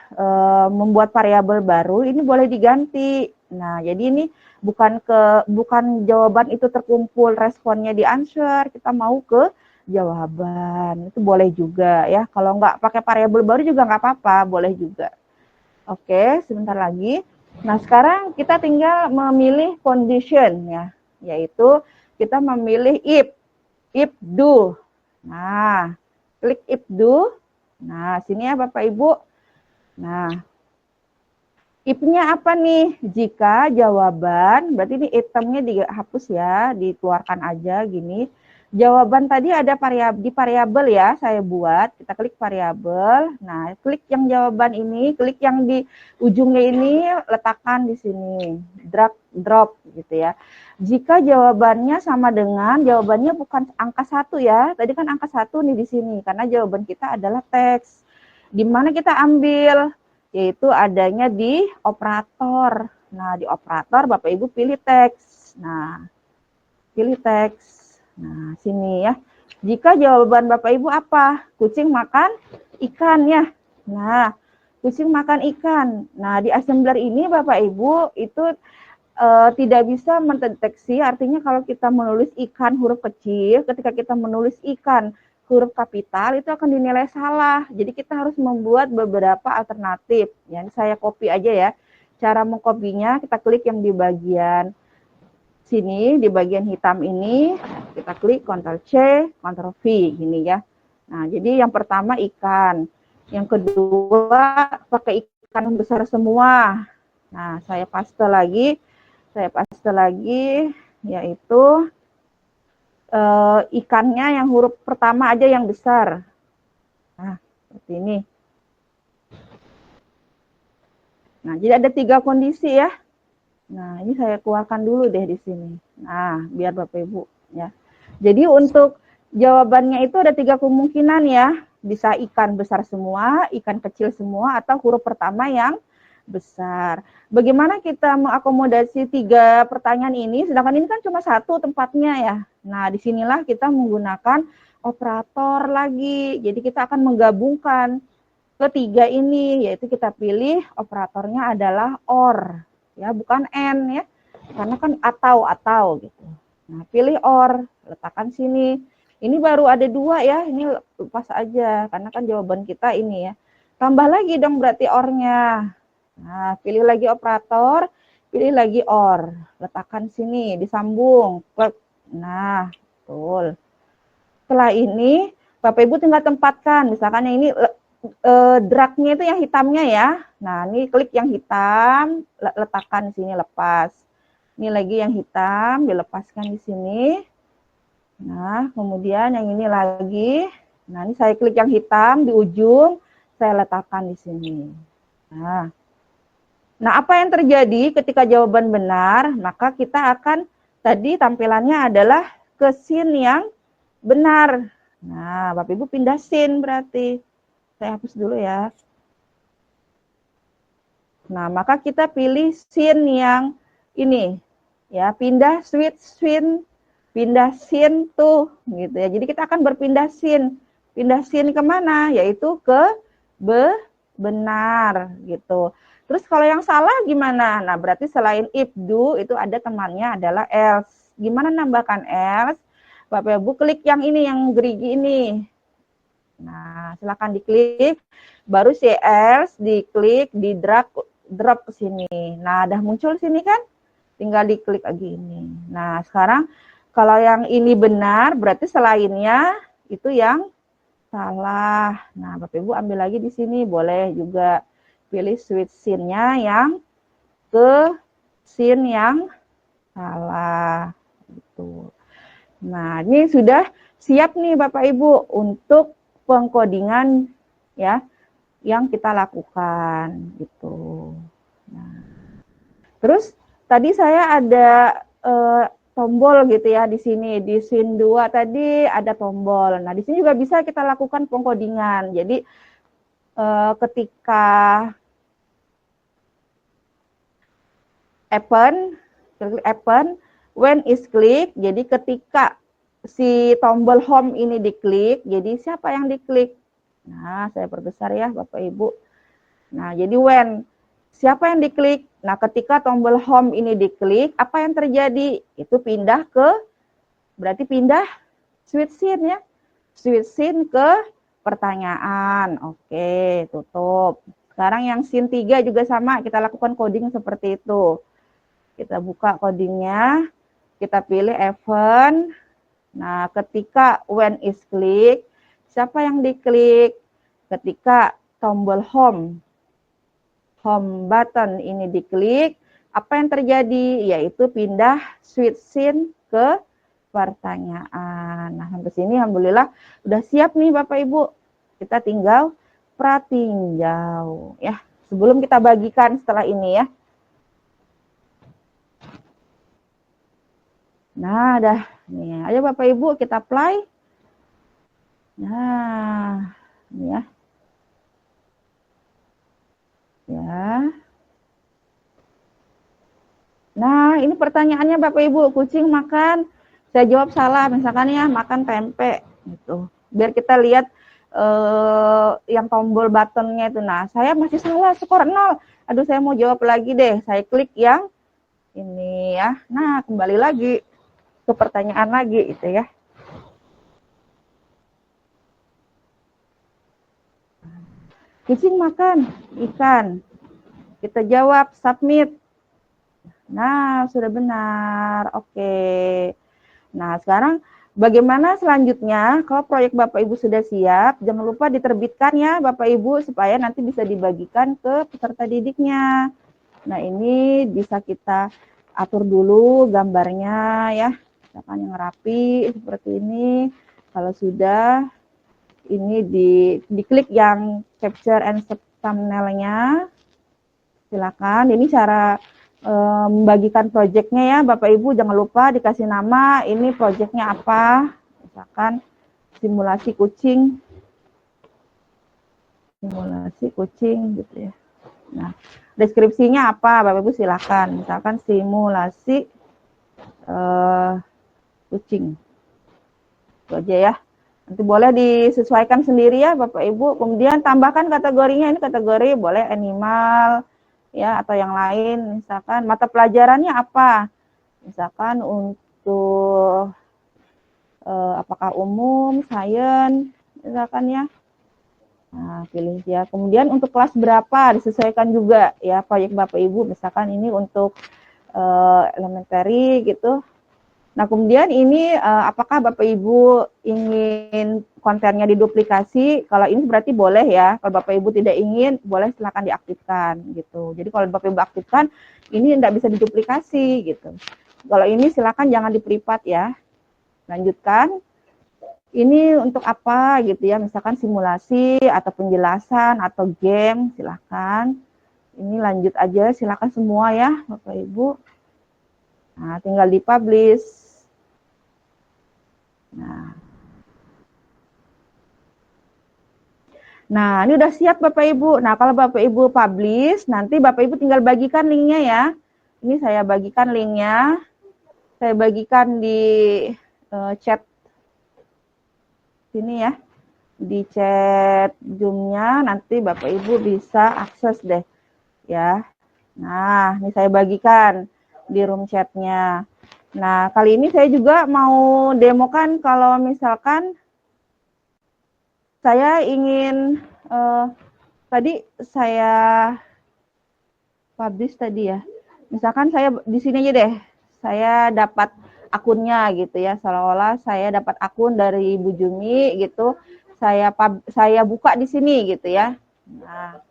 membuat variabel baru, ini boleh diganti. Nah, jadi ini bukan jawaban itu terkumpul responnya di answer, kita mau ke jawaban. Itu boleh juga ya. Kalau nggak pakai variabel baru juga nggak apa-apa, boleh juga. Oke, sebentar lagi. Nah, sekarang kita tinggal memilih condition ya, yaitu kita memilih if do. Nah, klik if do. Nah, sini ya Bapak Ibu. Nah, if-nya apa nih? Jika jawaban, berarti ini itemnya dihapus ya, dikeluarkan aja gini. Jawaban tadi ada di variabel ya, saya buat. Kita klik variabel. Nah, klik yang jawaban ini, klik yang di ujungnya ini, letakkan di sini. Drag, drop gitu ya. Jika jawabannya sama dengan, jawabannya bukan angka 1 ya. Tadi kan angka 1 nih di sini, karena jawaban kita adalah teks. Di mana kita ambil? Yaitu adanya di operator. Nah, di operator Bapak Ibu pilih teks. Nah, pilih teks. Nah, sini ya. Jika jawaban Bapak Ibu apa? Kucing makan ikan ya. Nah, kucing makan ikan. Nah, di assembler ini Bapak Ibu itu tidak bisa mendeteksi, artinya kalau kita menulis ikan huruf kecil, ketika kita menulis ikan huruf kapital itu akan dinilai salah. Jadi kita harus membuat beberapa alternatif. Ya, saya copy aja ya. Cara mengkopinya kita klik yang di bagian sini, di bagian hitam ini, kita klik Ctrl+C, Ctrl+V gini ya. Nah, jadi yang pertama ikan. Yang kedua pakai ikan besar semua. Nah, saya paste lagi yaitu ikannya yang huruf pertama aja yang besar. Nah, seperti ini. Nah, jadi ada 3 kondisi ya. Nah, ini saya keluarkan dulu deh di sini. Nah, biar Bapak Ibu ya. Jadi untuk jawabannya itu ada 3 kemungkinan ya. Bisa ikan besar semua, ikan kecil semua, atau huruf pertama yang besar. Bagaimana kita mengakomodasi 3 pertanyaan ini, sedangkan ini kan cuma 1 tempatnya ya. Nah, disinilah kita menggunakan operator lagi. Jadi kita akan menggabungkan ketiga ini, yaitu kita pilih operatornya adalah OR. Ya, bukan N ya. Karena kan atau gitu. Nah, pilih OR, letakkan sini. Ini baru ada 2 ya, ini lepas aja karena kan jawaban kita ini ya. Tambah lagi dong berarti OR-nya. Nah, pilih lagi operator, pilih lagi OR. Letakkan sini, disambung. Nah, betul. Setelah ini, Bapak Ibu tinggal tempatkan. Misalkan yang ini dragnya itu yang hitamnya ya. Nah, ini klik yang hitam, letakkan di sini, lepas. Ini lagi yang hitam, dilepaskan di sini. Nah, kemudian yang ini lagi. Nah, ini saya klik yang hitam di ujung, saya letakkan di sini. Nah, apa yang terjadi ketika jawaban benar? Maka kita akan, tadi tampilannya adalah ke scene yang benar. Nah, Bapak Ibu pindah scene berarti. Saya hapus dulu ya. Nah, maka kita pilih scene yang ini. Ya, pindah switch scene, pindah scene tuh gitu ya. Jadi kita akan berpindah scene. Pindah scene kemana? Yaitu ke benar gitu. Terus kalau yang salah gimana? Nah, berarti selain if do itu ada temannya adalah else. Gimana nambahkan else? Bapak Ibu klik yang ini, yang gerigi ini. Nah, silakan diklik, baru si else diklik, di drop ke sini. Nah, udah muncul sini kan? Tinggal diklik lagi ini. Nah, sekarang kalau yang ini benar, berarti selainnya itu yang salah. Nah, Bapak Ibu ambil lagi di sini, boleh juga pilih switch scene-nya yang ke scene yang salah. Gitu. Nah, ini sudah siap nih Bapak Ibu untuk pengkodingan ya yang kita lakukan gitu. Nah, terus tadi saya ada tombol gitu ya di sini, di scene 2 tadi ada tombol. Nah, di sini juga bisa kita lakukan pengkodingan. Jadi ketika happen when is click, jadi ketika si tombol home ini diklik, jadi siapa yang diklik? Nah, saya perbesar ya Bapak Ibu. Nah, jadi when, siapa yang diklik? Nah, ketika tombol home ini diklik, apa yang terjadi? Itu pindah ke, berarti pindah switch scene ya. Switch scene ke pertanyaan. Oke, tutup. Sekarang yang scene 3 juga sama, kita lakukan coding seperti itu. Kita buka codingnya, kita pilih event. Nah, ketika when is click, siapa yang diklik? Ketika tombol home button ini diklik, apa yang terjadi? Yaitu pindah switch scene ke pertanyaan. Nah, sampai sini alhamdulillah udah siap nih Bapak Ibu. Kita tinggal pratinjau ya. Sebelum kita bagikan setelah ini ya. Nah, dah. Nih, ayo Bapak Ibu kita apply. Nah, ini ya. Ya. Nah, ini pertanyaannya Bapak Ibu, kucing makan, saya jawab salah, misalkan ya makan tempe gitu. Biar kita lihat yang tombol buttonnya itu. Nah, saya masih salah, skor 0. Aduh, saya mau jawab lagi deh. Saya klik yang ini ya. Nah, kembali lagi ke pertanyaan lagi itu ya. Kucing makan ikan. Kita jawab submit. Nah, sudah benar. Oke. Nah, sekarang bagaimana selanjutnya? Kalau proyek Bapak Ibu sudah siap, jangan lupa diterbitkan ya Bapak Ibu supaya nanti bisa dibagikan ke peserta didiknya. Nah, ini bisa kita atur dulu gambarnya ya. Misalkan yang rapi seperti ini. Kalau sudah, ini diklik yang capture and thumbnail-nya. Silakan. Ini cara membagikan proyeknya ya, Bapak Ibu jangan lupa dikasih nama, ini proyeknya apa, misalkan simulasi kucing gitu ya. Nah, deskripsinya apa, Bapak Ibu silakan, misalkan simulasi kucing, itu aja ya. Nanti boleh disesuaikan sendiri ya Bapak Ibu, kemudian tambahkan kategorinya, ini kategori boleh animal, ya atau yang lain, misalkan mata pelajarannya apa, misalkan untuk apakah umum, sains, misalkan ya. Nah, pilih ya. Kemudian untuk kelas berapa disesuaikan juga ya proyek Bapak Ibu, misalkan ini untuk elementary gitu. Nah, kemudian ini apakah Bapak Ibu ingin kontennya diduplikasi? Kalau ini berarti boleh ya. Kalau Bapak Ibu tidak ingin, boleh silakan diaktifkan gitu. Jadi kalau Bapak Ibu aktifkan, ini tidak bisa diduplikasi gitu. Kalau ini silakan jangan di-privat ya. Lanjutkan. Ini untuk apa gitu ya? Misalkan simulasi atau penjelasan atau game, silakan. Ini lanjut aja, silakan semua ya Bapak Ibu. Nah, tinggal di-publish. Nah, ini udah siap Bapak Ibu. Nah, kalau Bapak Ibu publish, nanti Bapak Ibu tinggal bagikan linknya ya. Ini saya bagikan linknya. Saya bagikan di chat sini ya. Di chat Zoom-nya, nanti Bapak Ibu bisa akses deh. Ya. Nah, ini saya bagikan di room chat-nya. Nah, kali ini saya juga mau demokan kalau misalkan saya ingin tadi saya publish tadi ya. Misalkan saya di sini aja deh. Saya dapat akunnya gitu ya. Seolah-olah saya dapat akun dari Bu Jumi gitu. Saya buka di sini gitu ya. Nah,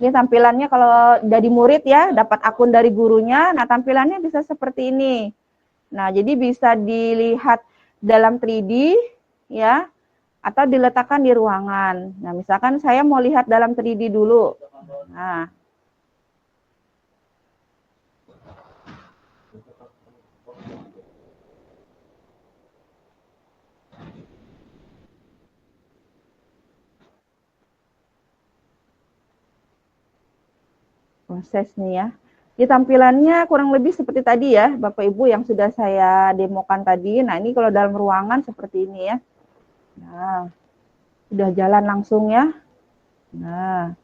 ini tampilannya kalau jadi murid ya, dapat akun dari gurunya. Nah, tampilannya bisa seperti ini. Nah, jadi bisa dilihat dalam 3D ya, atau diletakkan di ruangan. Nah, misalkan saya mau lihat dalam 3D dulu. Nah, proses nih ya. Di tampilannya kurang lebih seperti tadi ya, Bapak Ibu yang sudah saya demokan tadi. Nah, ini kalau dalam ruangan seperti ini ya. Nah, sudah jalan langsung ya. Nah,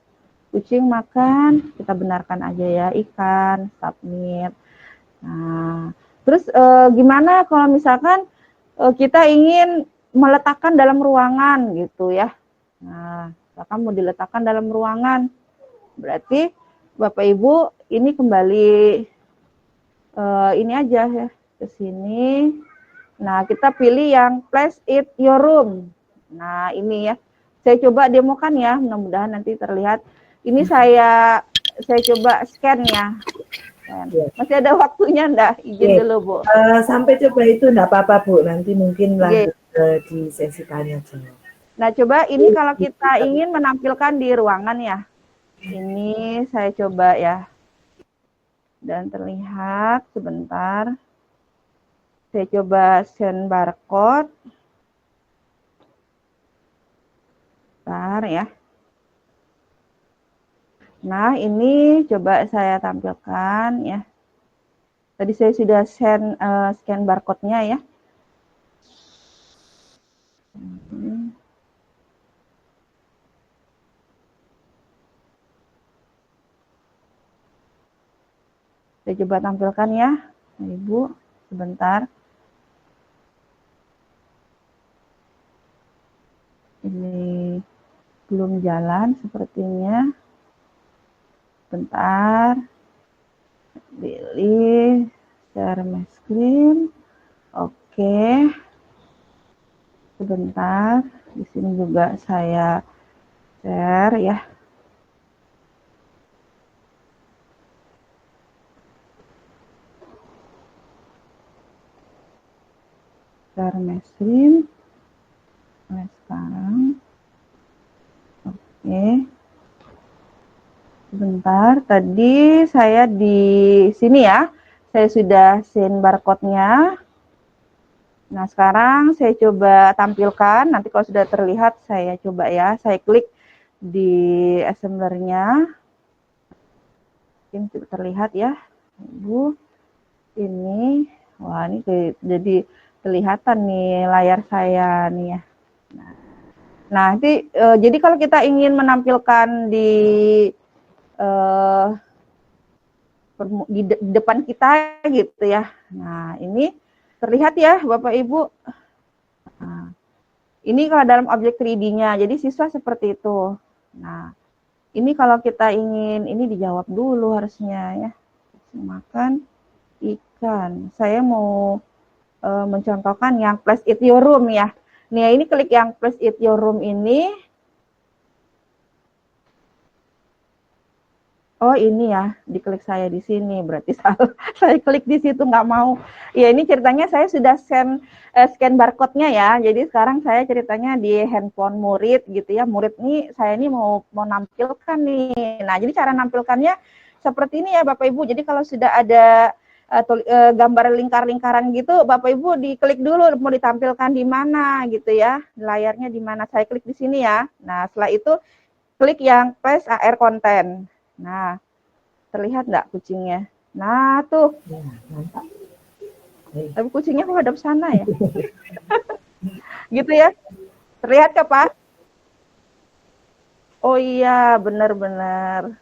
kucing makan, kita benarkan aja ya, ikan, submit. Nah, terus gimana kalau misalkan kita ingin meletakkan dalam ruangan gitu ya. Nah, misalkan mau diletakkan dalam ruangan, berarti Bapak Ibu ini kembali ini aja ya, ke sini. Nah, kita pilih yang place it your room. Nah, ini ya. Saya coba demokan ya, mudah-mudahan nanti terlihat. Ini saya coba scan ya. Masih ada waktunya enggak? Izin dulu, Bu. Sampai coba itu enggak apa-apa, Bu. Nanti mungkin lanjut di sesi tanya jawab. Nah, coba ini kalau kita ingin menampilkan di ruangan ya. Ini saya coba ya. Dan terlihat sebentar. Saya coba scan barcode. Bentar ya. Nah, ini coba saya tampilkan ya. Tadi saya sudah scan barcode-nya ya. Saya coba tampilkan ya, Ibu, sebentar. Ini belum jalan sepertinya. Bentar. Pilih share my screen. Oke. Sebentar. Di sini juga saya share ya. Share my screen. Mulai sekarang. Oke. Sebentar, tadi saya di sini ya, saya sudah scan barcode-nya. Nah, sekarang saya coba tampilkan, nanti kalau sudah terlihat saya coba ya, saya klik di assembler-nya. Mungkin terlihat ya, Ibu. Ini, wah ini jadi kelihatan nih layar saya nih ya. Nah, jadi kalau kita ingin menampilkan di depan kita gitu ya. Nah, ini terlihat ya Bapak Ibu. Nah, ini kalau dalam objek 3D-nya, jadi siswa seperti itu. Nah, ini kalau kita ingin, ini dijawab dulu harusnya ya. Makan ikan. Saya mau mencontohkan yang Place It Your Room ya. Nih, ini klik yang Place It Your Room ini. Oh ini ya, diklik saya di sini, berarti salah. Saya klik di situ nggak mau. Ya ini ceritanya saya sudah scan barcode-nya ya. Jadi sekarang saya ceritanya di handphone murid gitu ya. Murid nih saya ini mau nampilkan nih. Nah jadi cara nampilkannya seperti ini ya Bapak Ibu. Jadi kalau sudah ada gambar lingkar-lingkaran gitu, Bapak Ibu diklik dulu mau ditampilkan di mana gitu ya. Layarnya di mana. Saya klik di sini ya. Nah setelah itu klik yang Place AR Content. Nah, terlihat nggak kucingnya? Nah, tuh. Ya, mantap. Tapi kucingnya kok hadap sana ya? Gitu ya? Terlihat kah, Pak? Oh iya, benar-benar.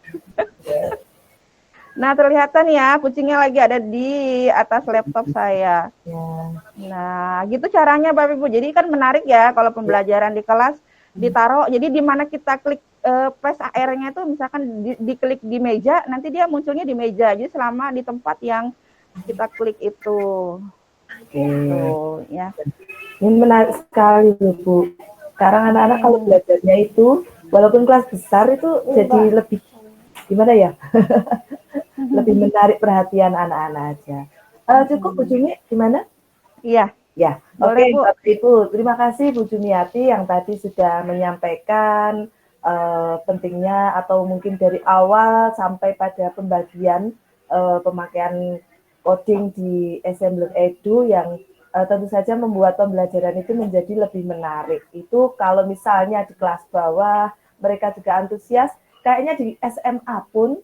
Nah, terlihatan ya, kucingnya lagi ada di atas laptop saya. Ya. Nah, gitu caranya, Bapak Ibu. Jadi kan menarik ya, kalau pembelajaran di kelas ditaruh. Jadi di mana kita klik Place AR-nya itu misalkan diklik di meja, nanti dia munculnya di meja. Jadi selama di tempat yang kita klik itu. Gitu, ya. Ini menarik sekali Bu. Sekarang anak-anak kalau belajarnya itu, walaupun kelas besar itu jadi lebih, gimana ya, lebih menarik perhatian anak-anak aja. Cukup Bu Jumi, gimana? Iya. Ya, oke Bapak Ibu. Terima kasih Bu Jumiati yang tadi sudah menyampaikan pentingnya atau mungkin dari awal sampai pada pembagian pemakaian coding di Assembler Edu yang tentu saja membuat pembelajaran itu menjadi lebih menarik. Itu kalau misalnya di kelas bawah mereka juga antusias, kayaknya di SMA pun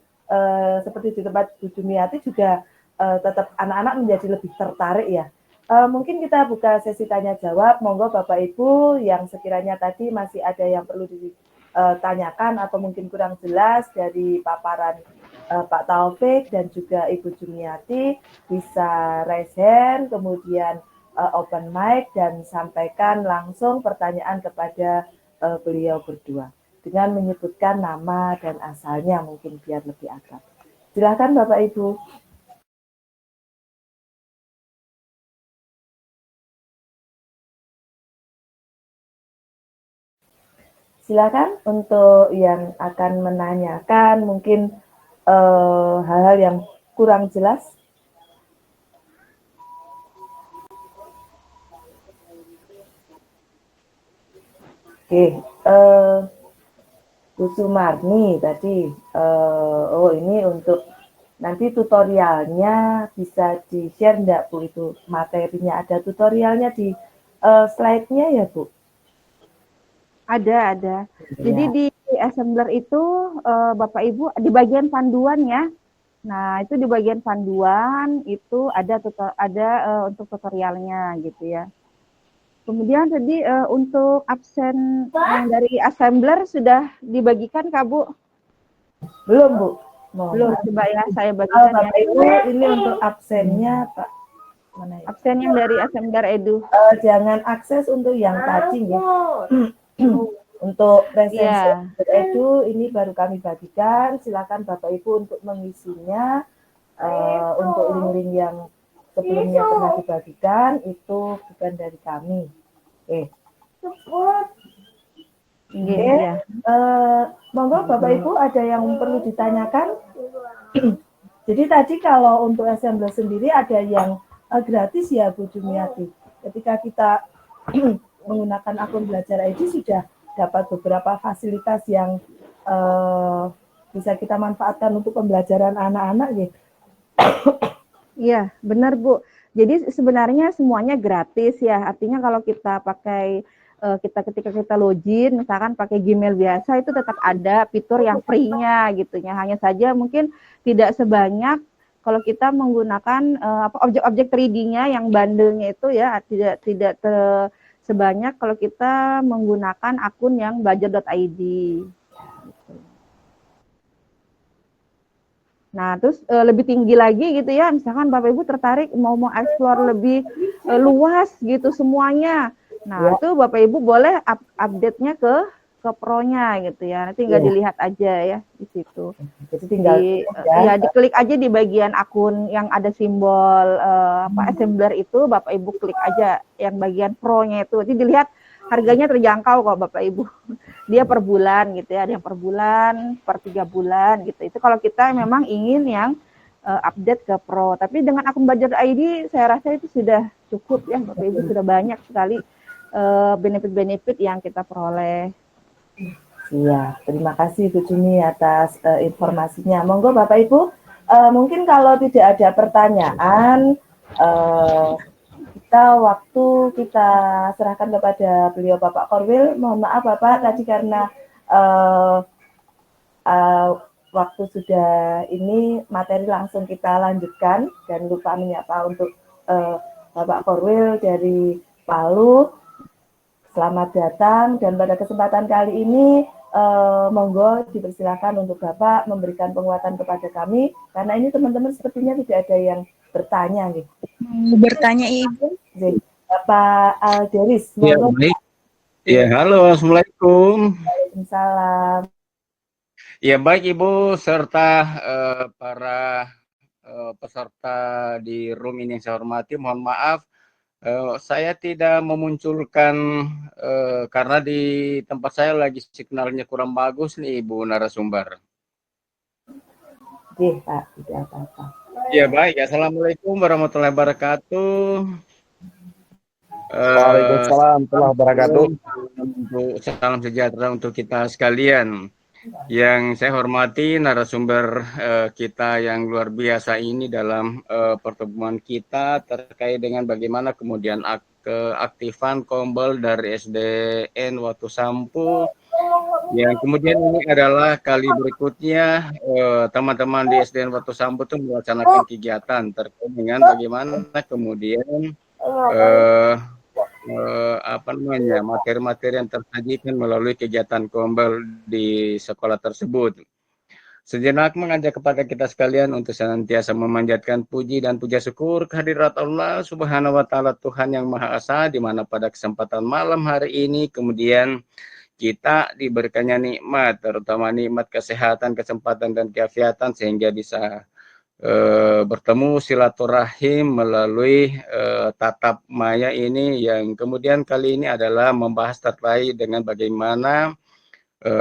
seperti di tempat Bu Jumiati juga tetap anak-anak menjadi lebih tertarik ya. Mungkin kita buka sesi tanya jawab. Monggo Bapak Ibu yang sekiranya tadi masih ada yang perlu ditanyakan atau mungkin kurang jelas dari paparan Pak Taufik dan juga Ibu Jumiati, bisa raise hand, kemudian open mic dan sampaikan langsung pertanyaan kepada beliau berdua dengan menyebutkan nama dan asalnya mungkin biar lebih akrab. Silakan Bapak Ibu. Silakan untuk yang akan menanyakan mungkin hal-hal yang kurang jelas. Oke, Bu Sumarni tadi, oh ini untuk nanti tutorialnya bisa di-share enggak Bu, itu materinya ada tutorialnya di slide-nya ya Bu? Ada. Jadi di assembler itu Bapak Ibu di bagian panduan ya. Nah, itu di bagian panduan itu ada untuk tutorialnya gitu ya. Kemudian tadi untuk absen yang dari assembler sudah dibagikan Kak Bu? Belum Bu. Belum, coba ya saya bagikan Bapak ya. Ibu, ini untuk absennya Pak. Mana ya? Absen yang dari assembler Edu. Jangan akses untuk yang tadi ya. Untuk presensi Edu ini baru kami bagikan. Silakan Bapak Ibu untuk mengisinya. Untuk link-link yang sebelumnya pernah dibagikan itu bukan dari kami. Monggo Bapak Ibu ada yang perlu ditanyakan? Jadi tadi kalau untuk assembler sendiri ada yang gratis ya Bu Jumiati. Ketika kita menggunakan akun belajar ID sudah dapat beberapa fasilitas yang bisa kita manfaatkan untuk pembelajaran anak-anak gitu. Iya, benar Bu. Jadi sebenarnya semuanya gratis ya. Artinya kalau kita pakai ketika kita login, misalkan pakai Gmail biasa itu tetap ada fitur yang free-nya gitu ya. Hanya saja mungkin tidak sebanyak kalau kita menggunakan objek-objek 3D-nya yang bundle-nya itu ya tidak sebanyak kalau kita menggunakan akun yang belajar.id. Nah, terus lebih tinggi lagi gitu ya, misalkan Bapak Ibu tertarik mau explore lebih luas gitu semuanya. Nah, itu Bapak Ibu boleh update-nya ke Pro-nya gitu ya. Nanti tinggal dilihat aja ya di situ. Jadi tinggal ya diklik aja di bagian akun yang ada simbol assembler itu, Bapak Ibu klik aja yang bagian Pro-nya itu. Nanti dilihat harganya terjangkau kok Bapak Ibu. Dia per bulan gitu ya, ada yang per bulan, per 3 bulan gitu. Itu kalau kita memang ingin yang update ke Pro. Tapi dengan akun Belajar ID saya rasa itu sudah cukup ya Bapak Ibu, sudah banyak sekali benefit-benefit yang kita peroleh. Iya, terima kasih Bu Juni atas informasinya. Monggo Bapak Ibu, mungkin kalau tidak ada pertanyaan, kita serahkan kepada beliau Bapak Korwil. Mohon maaf Bapak tadi karena waktu sudah ini materi langsung kita lanjutkan dan lupa menyapa untuk Bapak Korwil dari Palu. Selamat datang dan pada kesempatan kali ini monggo dipersilakan untuk Bapak memberikan penguatan kepada kami karena ini teman-teman sepertinya tidak ada yang bertanya gitu. Bertanya Ibu. Bapak Alderis. Ya, baik. Ya, halo, Assalamualaikum. Waalaikumsalam. Ya, baik Ibu serta para peserta di room ini yang saya hormati, mohon maaf saya tidak memunculkan karena di tempat saya lagi signalnya kurang bagus nih Ibu narasumber. Oke, Pak, tidak apa-apa. Ya, baik. Assalamualaikum warahmatullahi wabarakatuh. Waalaikumsalam warahmatullahi wabarakatuh. Salam sejahtera untuk kita sekalian. Yang saya hormati narasumber kita yang luar biasa ini dalam pertemuan kita terkait dengan bagaimana kemudian keaktifan Kombel dari SDN Watu Sampu. Yang kemudian ini adalah kali berikutnya teman-teman di SDN Watu Sampu itu melaksanakan kegiatan terkait dengan bagaimana kemudian materi-materi yang tersajikan melalui kegiatan Kombel di sekolah tersebut. Sejenak mengajak kepada kita sekalian untuk senantiasa memanjatkan puji dan puja syukur kehadirat Allah Subhanahu wa taala, Tuhan yang Maha Esa, di mana pada kesempatan malam hari ini kemudian kita diberikannya nikmat, terutama nikmat kesehatan, kesempatan dan keafiatan sehingga bisa bertemu silaturahim melalui tatap maya ini yang kemudian kali ini adalah membahas terkait dengan bagaimana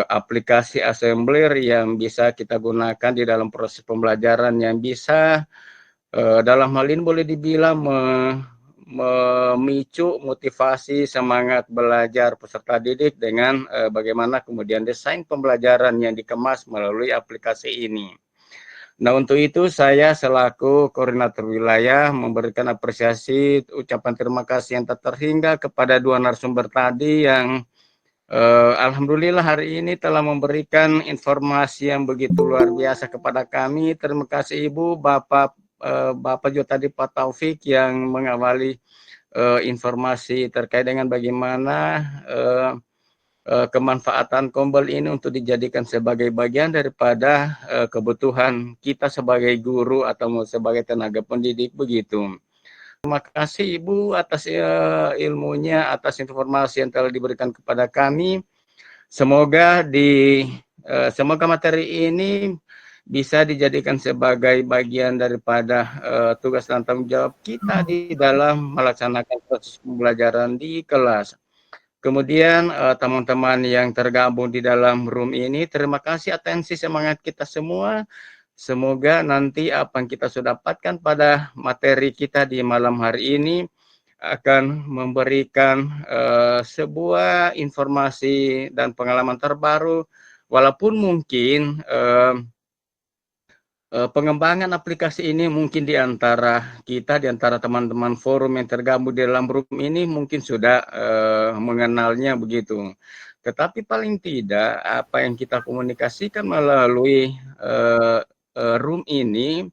aplikasi assembler yang bisa kita gunakan di dalam proses pembelajaran yang bisa dalam hal ini boleh dibilang memicu motivasi semangat belajar peserta didik dengan bagaimana kemudian desain pembelajaran yang dikemas melalui aplikasi ini. Nah, untuk itu saya selaku koordinator wilayah memberikan apresiasi, ucapan terima kasih yang tak terhingga kepada dua narasumber tadi yang alhamdulillah hari ini telah memberikan informasi yang begitu luar biasa kepada kami. Terima kasih Ibu, Bapak juga tadi Pak Taufik yang mengawali informasi terkait dengan bagaimana kemanfaatan Kombel ini untuk dijadikan sebagai bagian daripada kebutuhan kita sebagai guru atau sebagai tenaga pendidik begitu. Terima kasih Ibu atas ilmunya, atas informasi yang telah diberikan kepada kami. Semoga materi ini bisa dijadikan sebagai bagian daripada tugas dan tanggung jawab kita di dalam melaksanakan proses pembelajaran di kelas. Kemudian teman-teman yang tergabung di dalam room ini, terima kasih atensi semangat kita semua. Semoga nanti apa yang kita sudah dapatkan pada materi kita di malam hari ini akan memberikan sebuah informasi dan pengalaman terbaru walaupun mungkin pengembangan aplikasi ini mungkin di antara kita, di antara teman-teman forum yang tergabung di dalam room ini mungkin sudah mengenalnya begitu. Tetapi paling tidak apa yang kita komunikasikan melalui room ini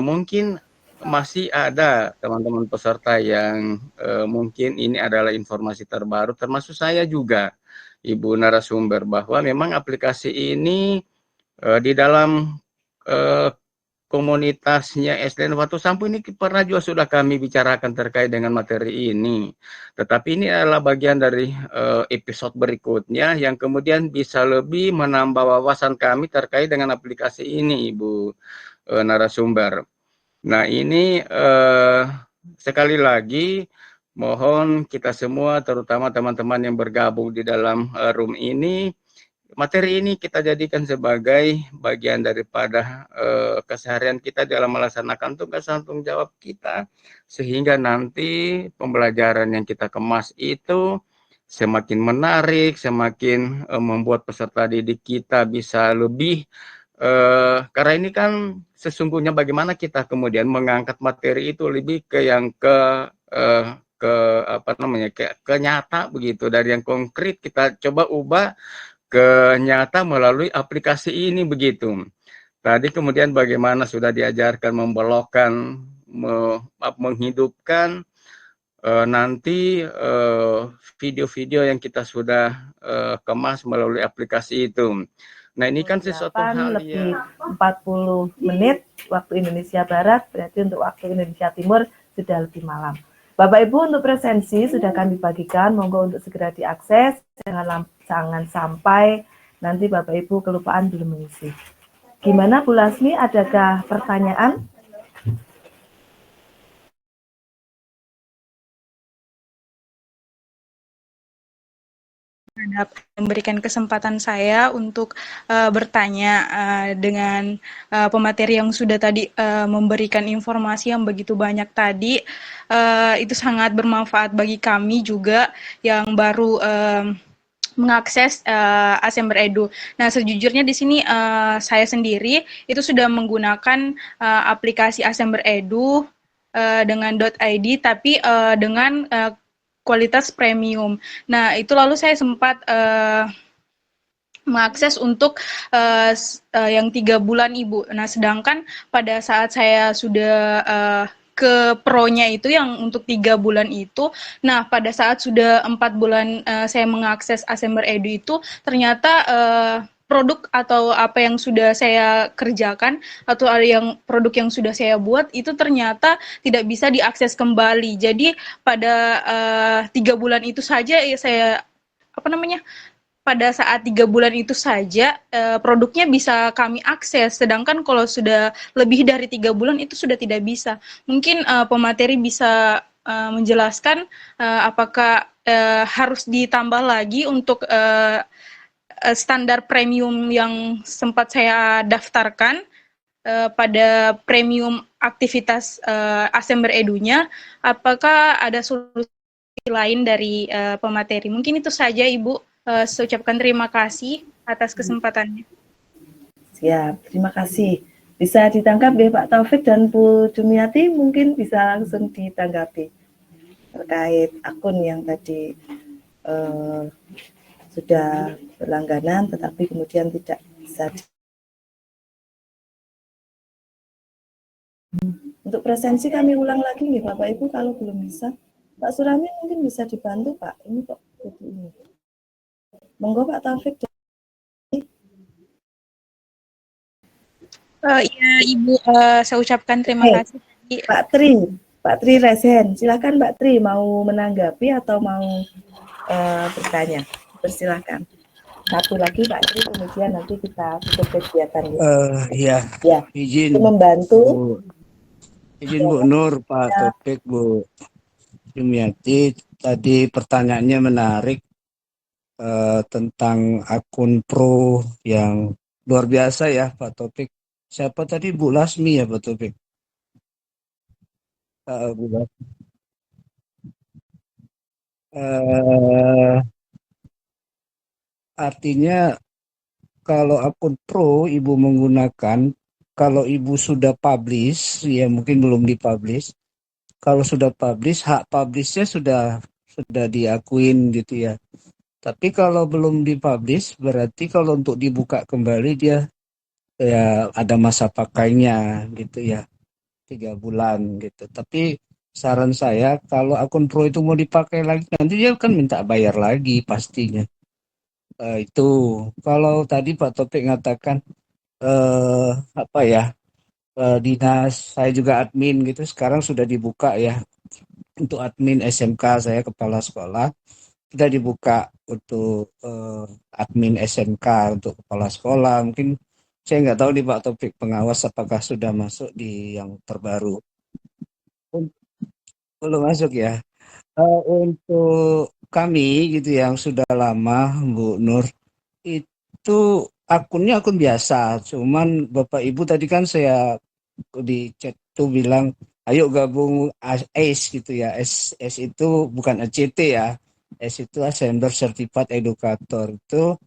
mungkin masih ada teman-teman peserta yang mungkin ini adalah informasi terbaru, termasuk saya juga, Ibu narasumber, bahwa memang aplikasi ini di dalam komunitasnya SDN Watu Sampu ini pernah juga sudah kami bicarakan terkait dengan materi ini. Tetapi ini adalah bagian dari episode berikutnya yang kemudian bisa lebih menambah wawasan kami terkait dengan aplikasi ini, Ibu narasumber. Nah, ini sekali lagi mohon kita semua, terutama teman-teman yang bergabung di dalam room ini, materi ini kita jadikan sebagai bagian daripada keseharian kita dalam melaksanakan tugas dan tanggung jawab kita, sehingga nanti pembelajaran yang kita kemas itu semakin menarik, semakin membuat peserta didik kita bisa lebih karena ini kan sesungguhnya bagaimana kita kemudian mengangkat materi itu lebih ke yang ke apa namanya ke nyata begitu, dari yang konkret kita coba ubah ke nyata melalui aplikasi ini begitu. Tadi kemudian bagaimana sudah diajarkan membelokkan, menghidupkan nanti video-video yang kita sudah kemas melalui aplikasi itu. Nah, ini kan sesuatu hal lebih 40 menit waktu Indonesia Barat, berarti untuk waktu Indonesia Timur sudah lebih malam. Bapak Ibu, untuk presensi sudah kami bagikan, monggo untuk segera diakses, jangan sampai nanti Bapak Ibu kelupaan belum mengisi. Gimana Bu Lasmi, adakah pertanyaan? Memberikan kesempatan saya untuk bertanya dengan pemateri yang sudah tadi memberikan informasi yang begitu banyak tadi, itu sangat bermanfaat bagi kami juga yang baru mengakses Asember Edu. Nah, sejujurnya di sini saya sendiri itu sudah menggunakan aplikasi Asember Edu dengan .id, tapi dengan kualitas premium. Nah, itu lalu saya sempat mengakses untuk yang 3 bulan Ibu. Nah, sedangkan pada saat saya sudah ke pro-nya itu yang untuk 3 bulan itu, nah pada saat sudah 4 bulan saya mengakses Asember Edu itu, ternyata produk atau apa yang sudah saya kerjakan atau ada yang produk yang sudah saya buat itu ternyata tidak bisa diakses kembali. Jadi pada 3 bulan itu saja ya saya pada saat 3 bulan itu saja produknya bisa kami akses, sedangkan kalau sudah lebih dari 3 bulan itu sudah tidak bisa. Mungkin pemateri bisa menjelaskan apakah harus ditambah lagi untuk standar premium yang sempat saya daftarkan pada premium aktivitas Asember Edunya, apakah ada solusi lain dari pemateri? Mungkin itu saja, Ibu. Saya ucapkan terima kasih atas kesempatannya. Siap, terima kasih. Bisa ditangkap ya Pak Taufik dan Bu Jumiati, mungkin bisa langsung ditanggapi terkait akun yang tadi sudah berlangganan tetapi kemudian tidak bisa. Untuk presensi kami ulang lagi nih Bapak Ibu kalau belum bisa. Pak Surami mungkin bisa dibantu Pak. Ini kok jadi ini. Monggo Pak Taufik. Iya Ibu, saya ucapkan terima kasih. Pak Tri Resen, silakan Mbak Tri mau menanggapi atau mau bertanya. Persilakan. Satu lagi Pak Tri, kemudian nanti kita tutup kegiatan. Ya, izin membantu. Izin Bu Nur, Pak Topik, Bu Jumiati, tadi pertanyaannya menarik tentang akun pro yang luar biasa ya Pak Topik. Siapa tadi, Bu Lasmi ya Pak Topik? Bu Lasmi. Artinya kalau akun pro Ibu menggunakan, kalau Ibu sudah publish, ya mungkin belum dipublish. Kalau sudah publish, hak publishnya sudah diakuin gitu ya. Tapi kalau belum dipublish, berarti kalau untuk dibuka kembali dia ya ada masa pakainya gitu ya, 3 bulan gitu. Tapi saran saya kalau akun pro itu mau dipakai lagi, nanti dia kan minta bayar lagi pastinya. Itu kalau tadi Pak Topik ngatakan apa ya, dinas saya juga admin gitu, sekarang sudah dibuka ya untuk admin SMK, saya kepala sekolah sudah dibuka untuk admin SMK untuk kepala sekolah. Mungkin saya nggak tahu nih Pak Topik pengawas apakah sudah masuk di yang terbaru. Belum masuk ya. Untuk kami gitu yang sudah lama Bu Nur, itu akunnya akun biasa, cuman Bapak Ibu tadi kan saya di chat tuh bilang ayo gabung ACE gitu ya. ACE itu bukan ACT ya. ACE itu Assembler Certified Educator. Itu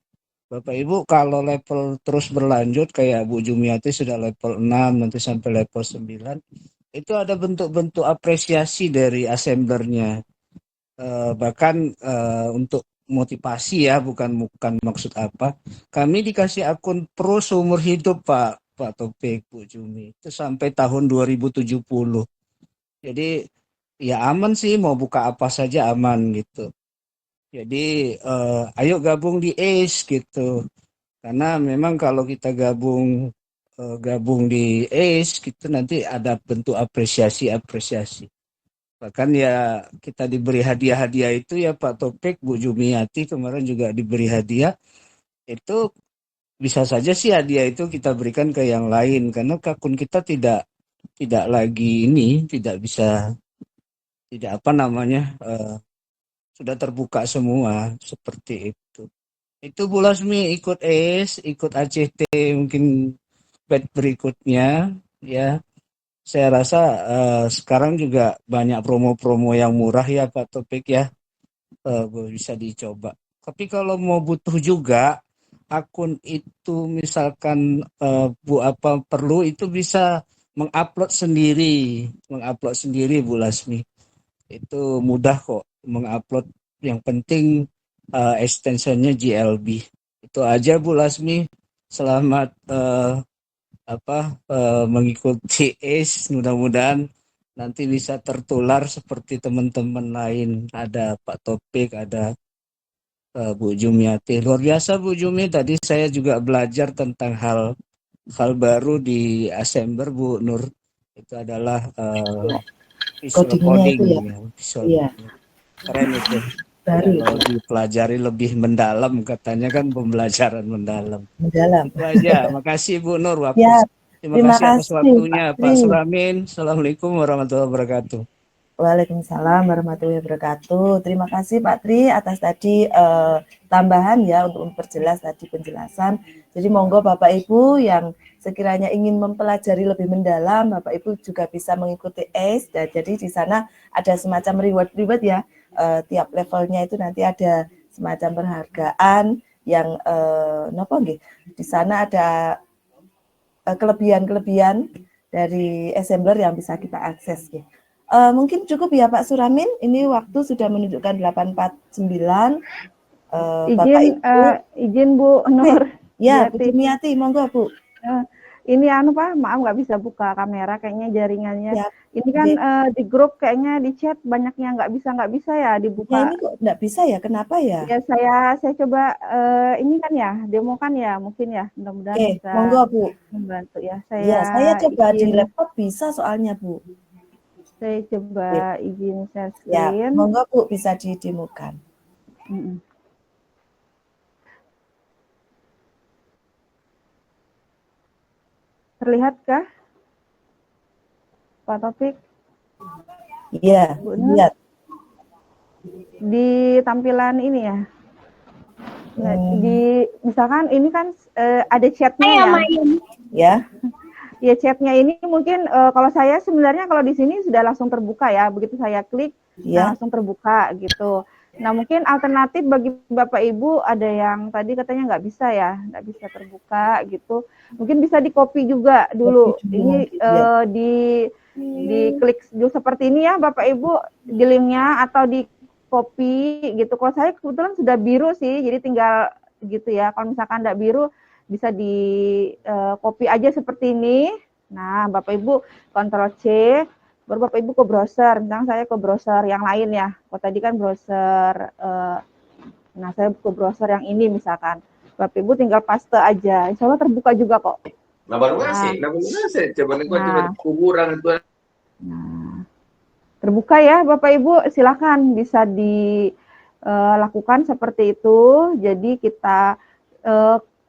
Bapak Ibu kalau level terus berlanjut kayak Bu Jumiati sudah level 6 nanti sampai level 9, itu ada bentuk-bentuk apresiasi dari assemblernya. Bahkan untuk motivasi ya, bukan maksud apa. Kami dikasih akun pro seumur hidup Pak Topik, Bu Jumi. Itu sampai tahun 2070. Jadi ya aman sih, mau buka apa saja aman gitu. Jadi ayo gabung di ACE gitu. Karena memang kalau kita gabung di ACE gitu nanti ada bentuk apresiasi. Bahkan ya kita diberi hadiah-hadiah itu ya Pak Topik, Bu Jumiati kemarin juga diberi hadiah. Itu bisa saja sih hadiah itu kita berikan ke yang lain karena akun kita tidak lagi ini, tidak apa namanya, sudah terbuka semua seperti itu. Itu Bu Lasmi ikut ACE, ikut ACT mungkin batch berikutnya ya. Saya rasa sekarang juga banyak promo-promo yang murah ya Pak Topik ya, bisa dicoba. Tapi kalau mau butuh juga akun itu misalkan Bu apa perlu itu bisa mengupload sendiri Bu Lasmi. Itu mudah kok mengupload, yang penting extensionnya GLB. Itu aja Bu Lasmi. Selamat mengikuti ACE, mudah-mudahan nanti bisa tertular seperti teman-teman lain. Ada Pak Topik, ada Bu Jumiati. Luar biasa Bu Jumi, tadi saya juga belajar tentang hal baru di Assembler Bu Nur. Itu adalah visual coding ya. Visual coding. Keren itu. Baru Kalau dipelajari lebih mendalam, katanya kan pembelajaran mendalam. mendalam. Itu aja. Makasih Bu Nur waktu. Ya, Terima kasih atas waktunya Pak Tri. Suramin. Assalamualaikum warahmatullahi wabarakatuh. Waalaikumsalam warahmatullahi wabarakatuh. Terima kasih Pak Tri atas tadi tambahan ya untuk memperjelas tadi penjelasan. Jadi monggo Bapak Ibu yang sekiranya ingin mempelajari lebih mendalam, Bapak Ibu juga bisa mengikuti ACE. Dan jadi di sana ada semacam reward ya. Tiap levelnya itu nanti ada semacam penghargaan yang di sana ada kelebihan dari Assembler yang bisa kita akses ya. Mungkin cukup ya Pak Suramin, ini waktu sudah menunjukkan 8.49. Bapak Ibu, izin Bu Nur. Ya, Bu Jumiati, monggo Bu. Ini Pak, maaf nggak bisa buka kamera, kayaknya jaringannya. Ya, ini kan di grup kayaknya di chat banyak yang nggak bisa ya dibuka. Ya ini kok nggak bisa ya, kenapa ya? Ya saya coba ini kan ya, demo kan ya, mungkin ya, mudah-mudahan bisa monggo Bu. membantu ya. Saya coba di laptop bisa soalnya Bu. Saya coba izin share screen. Ya, monggo Bu bisa didemokan. Terlihatkah Pak Topik? Iya, lihat. Di tampilan ini ya. Di misalkan ini kan ada chatnya ya. Ya chatnya ini mungkin kalau saya sebenarnya kalau di sini sudah langsung terbuka ya. Begitu saya klik langsung terbuka gitu. Nah, mungkin alternatif bagi Bapak Ibu ada yang tadi katanya nggak bisa ya, nggak bisa terbuka gitu. Mungkin bisa di copy juga dulu. Ini di klik dulu seperti ini ya Bapak Ibu di linknya atau di copy gitu. Kalau saya kebetulan sudah biru sih, jadi tinggal gitu ya. Kalau misalkan nggak biru bisa di copy aja seperti ini. Nah, Bapak Ibu Ctrl C, baru Bapak Ibu ke browser, misalnya saya ke browser yang lain ya. Kalau tadi kan browser, nah saya ke browser yang ini misalkan. Bapak Ibu tinggal paste aja, insya Allah terbuka juga kok. Nah, terbuka ya Bapak Ibu, silakan bisa dilakukan seperti itu. Jadi kita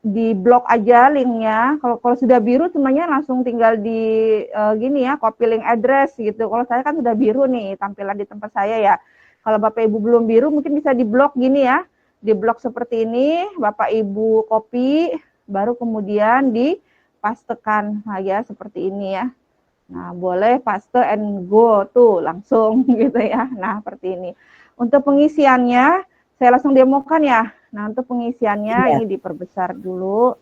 di blok aja linknya. Kalau sudah biru semuanya langsung tinggal di gini ya, copy link address gitu. Kalau saya kan sudah biru nih tampilan di tempat saya ya. Kalau Bapak Ibu belum biru mungkin bisa di blok gini ya. Di blok seperti ini, Bapak Ibu copy, baru kemudian dipastekan ya seperti ini ya. Nah, boleh paste and go tuh langsung gitu ya. Nah, seperti ini. Untuk pengisiannya saya langsung demokan ya. Nah, untuk pengisiannya ini diperbesar dulu.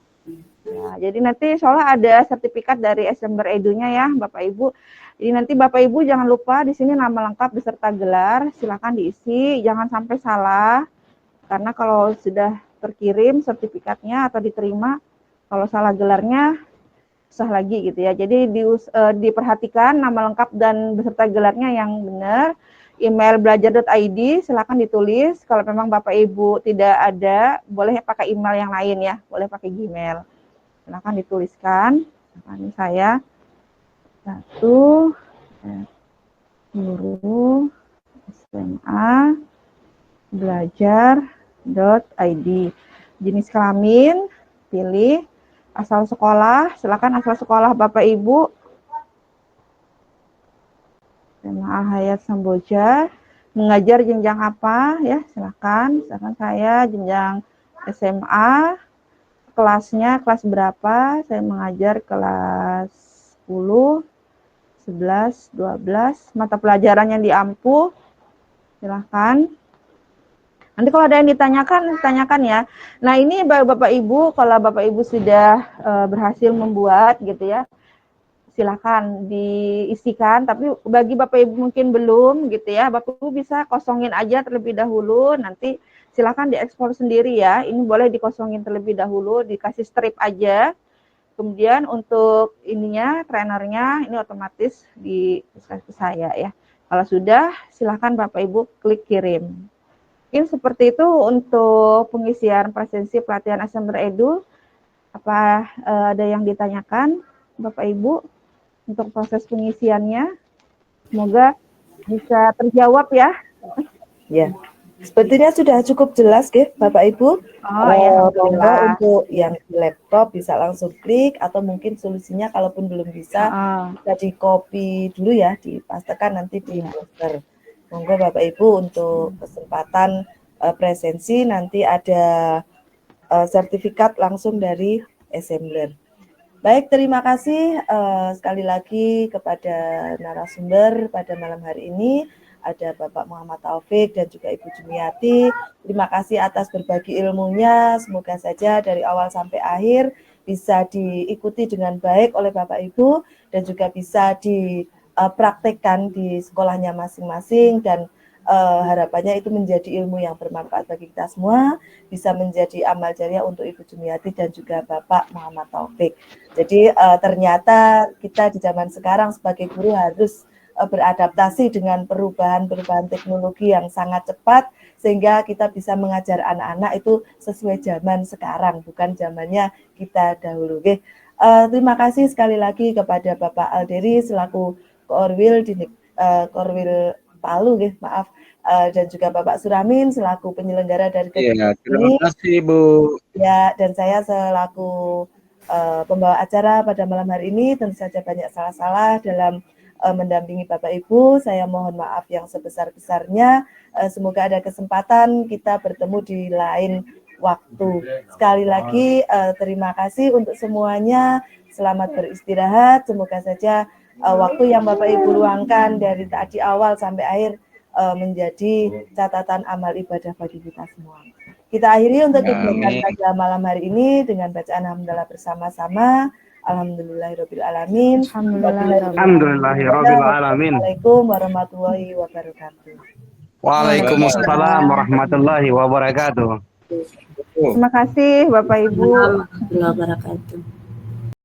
Ya, jadi nanti soalnya ada sertifikat dari Essember Edu-nya ya, Bapak Ibu. Jadi nanti Bapak Ibu jangan lupa di sini nama lengkap beserta gelar, silakan diisi, jangan sampai salah. Karena kalau sudah terkirim sertifikatnya atau diterima, kalau salah gelarnya susah lagi gitu ya. Jadi diperhatikan nama lengkap dan beserta gelarnya yang benar. Email belajar.id silakan ditulis. Kalau memang Bapak Ibu tidak ada, boleh pakai email yang lain ya, boleh pakai Gmail. Silakan dituliskan. Nah, ini saya guru SMA belajar.id. Jenis kelamin pilih, asal sekolah silakan asal sekolah Bapak Ibu. SMA Al-Hayat Samboja, mengajar jenjang apa ya, silakan saya jenjang SMA, kelasnya kelas berapa, saya mengajar kelas 10, 11, 12, mata pelajaran yang diampu, silakan. Nanti kalau ada yang ditanyakan ya. Nah ini Bapak Ibu, kalau Bapak Ibu sudah berhasil membuat gitu ya, silakan diisikan, tapi bagi Bapak Ibu mungkin belum gitu ya, Bapak Ibu bisa kosongin aja terlebih dahulu, nanti silakan diekspor sendiri ya, ini boleh dikosongin terlebih dahulu, dikasih strip aja, kemudian untuk ininya, trainernya, ini otomatis dikasih ke saya ya. Kalau sudah, silakan Bapak Ibu klik kirim. Mungkin seperti itu untuk pengisian presensi pelatihan Essember Edu. Apa ada yang ditanyakan Bapak Ibu? Untuk proses pengisiannya, semoga bisa terjawab ya. Ya, sepertinya sudah cukup jelas, ya, Bapak Ibu. Ya, untuk yang di laptop bisa langsung klik, atau mungkin solusinya kalaupun belum bisa di copy dulu ya, dipastikan nanti di browser. Monggo Bapak Ibu untuk kesempatan presensi nanti ada sertifikat langsung dari Essembler. Baik, terima kasih sekali lagi kepada narasumber pada malam hari ini. Ada Bapak Muhammad Taufik dan juga Ibu Jumiati. Terima kasih atas berbagi ilmunya. Semoga saja dari awal sampai akhir bisa diikuti dengan baik oleh Bapak Ibu dan juga bisa dipraktekkan di sekolahnya masing-masing, dan harapannya itu menjadi ilmu yang bermanfaat bagi kita semua, bisa menjadi amal jariah untuk Ibu Jumiati dan juga Bapak Muhammad Taufik. Jadi ternyata kita di zaman sekarang sebagai guru harus beradaptasi dengan perubahan-perubahan teknologi yang sangat cepat, sehingga kita bisa mengajar anak-anak itu sesuai zaman sekarang, bukan zamannya kita dahulu. Terima kasih sekali lagi kepada Bapak Alderi selaku Korwil Palu, dan juga Bapak Suramin selaku penyelenggara dari kegiatan ini. Terima kasih Bu. Ya, dan saya selaku pembawa acara pada malam hari ini tentu saja banyak salah-salah dalam mendampingi Bapak Ibu. Saya mohon maaf yang sebesar-besarnya. Semoga ada kesempatan kita bertemu di lain waktu. Sekali lagi terima kasih untuk semuanya. Selamat beristirahat. Semoga saja waktu yang Bapak Ibu luangkan dari tadi awal sampai akhir menjadi catatan amal ibadah bagi kita semua. Kita akhiri untuk kegiatan pada malam hari ini dengan bacaan hamdalah bersama-sama. Alhamdulillahirabbil alamin. Alhamdulillahirabbil alamin. Assalamualaikum warahmatullahi wabarakatuh. Waalaikumsalam warahmatullahi wabarakatuh. Terima kasih Bapak Ibu. Warahmatullahi wabarakatuh.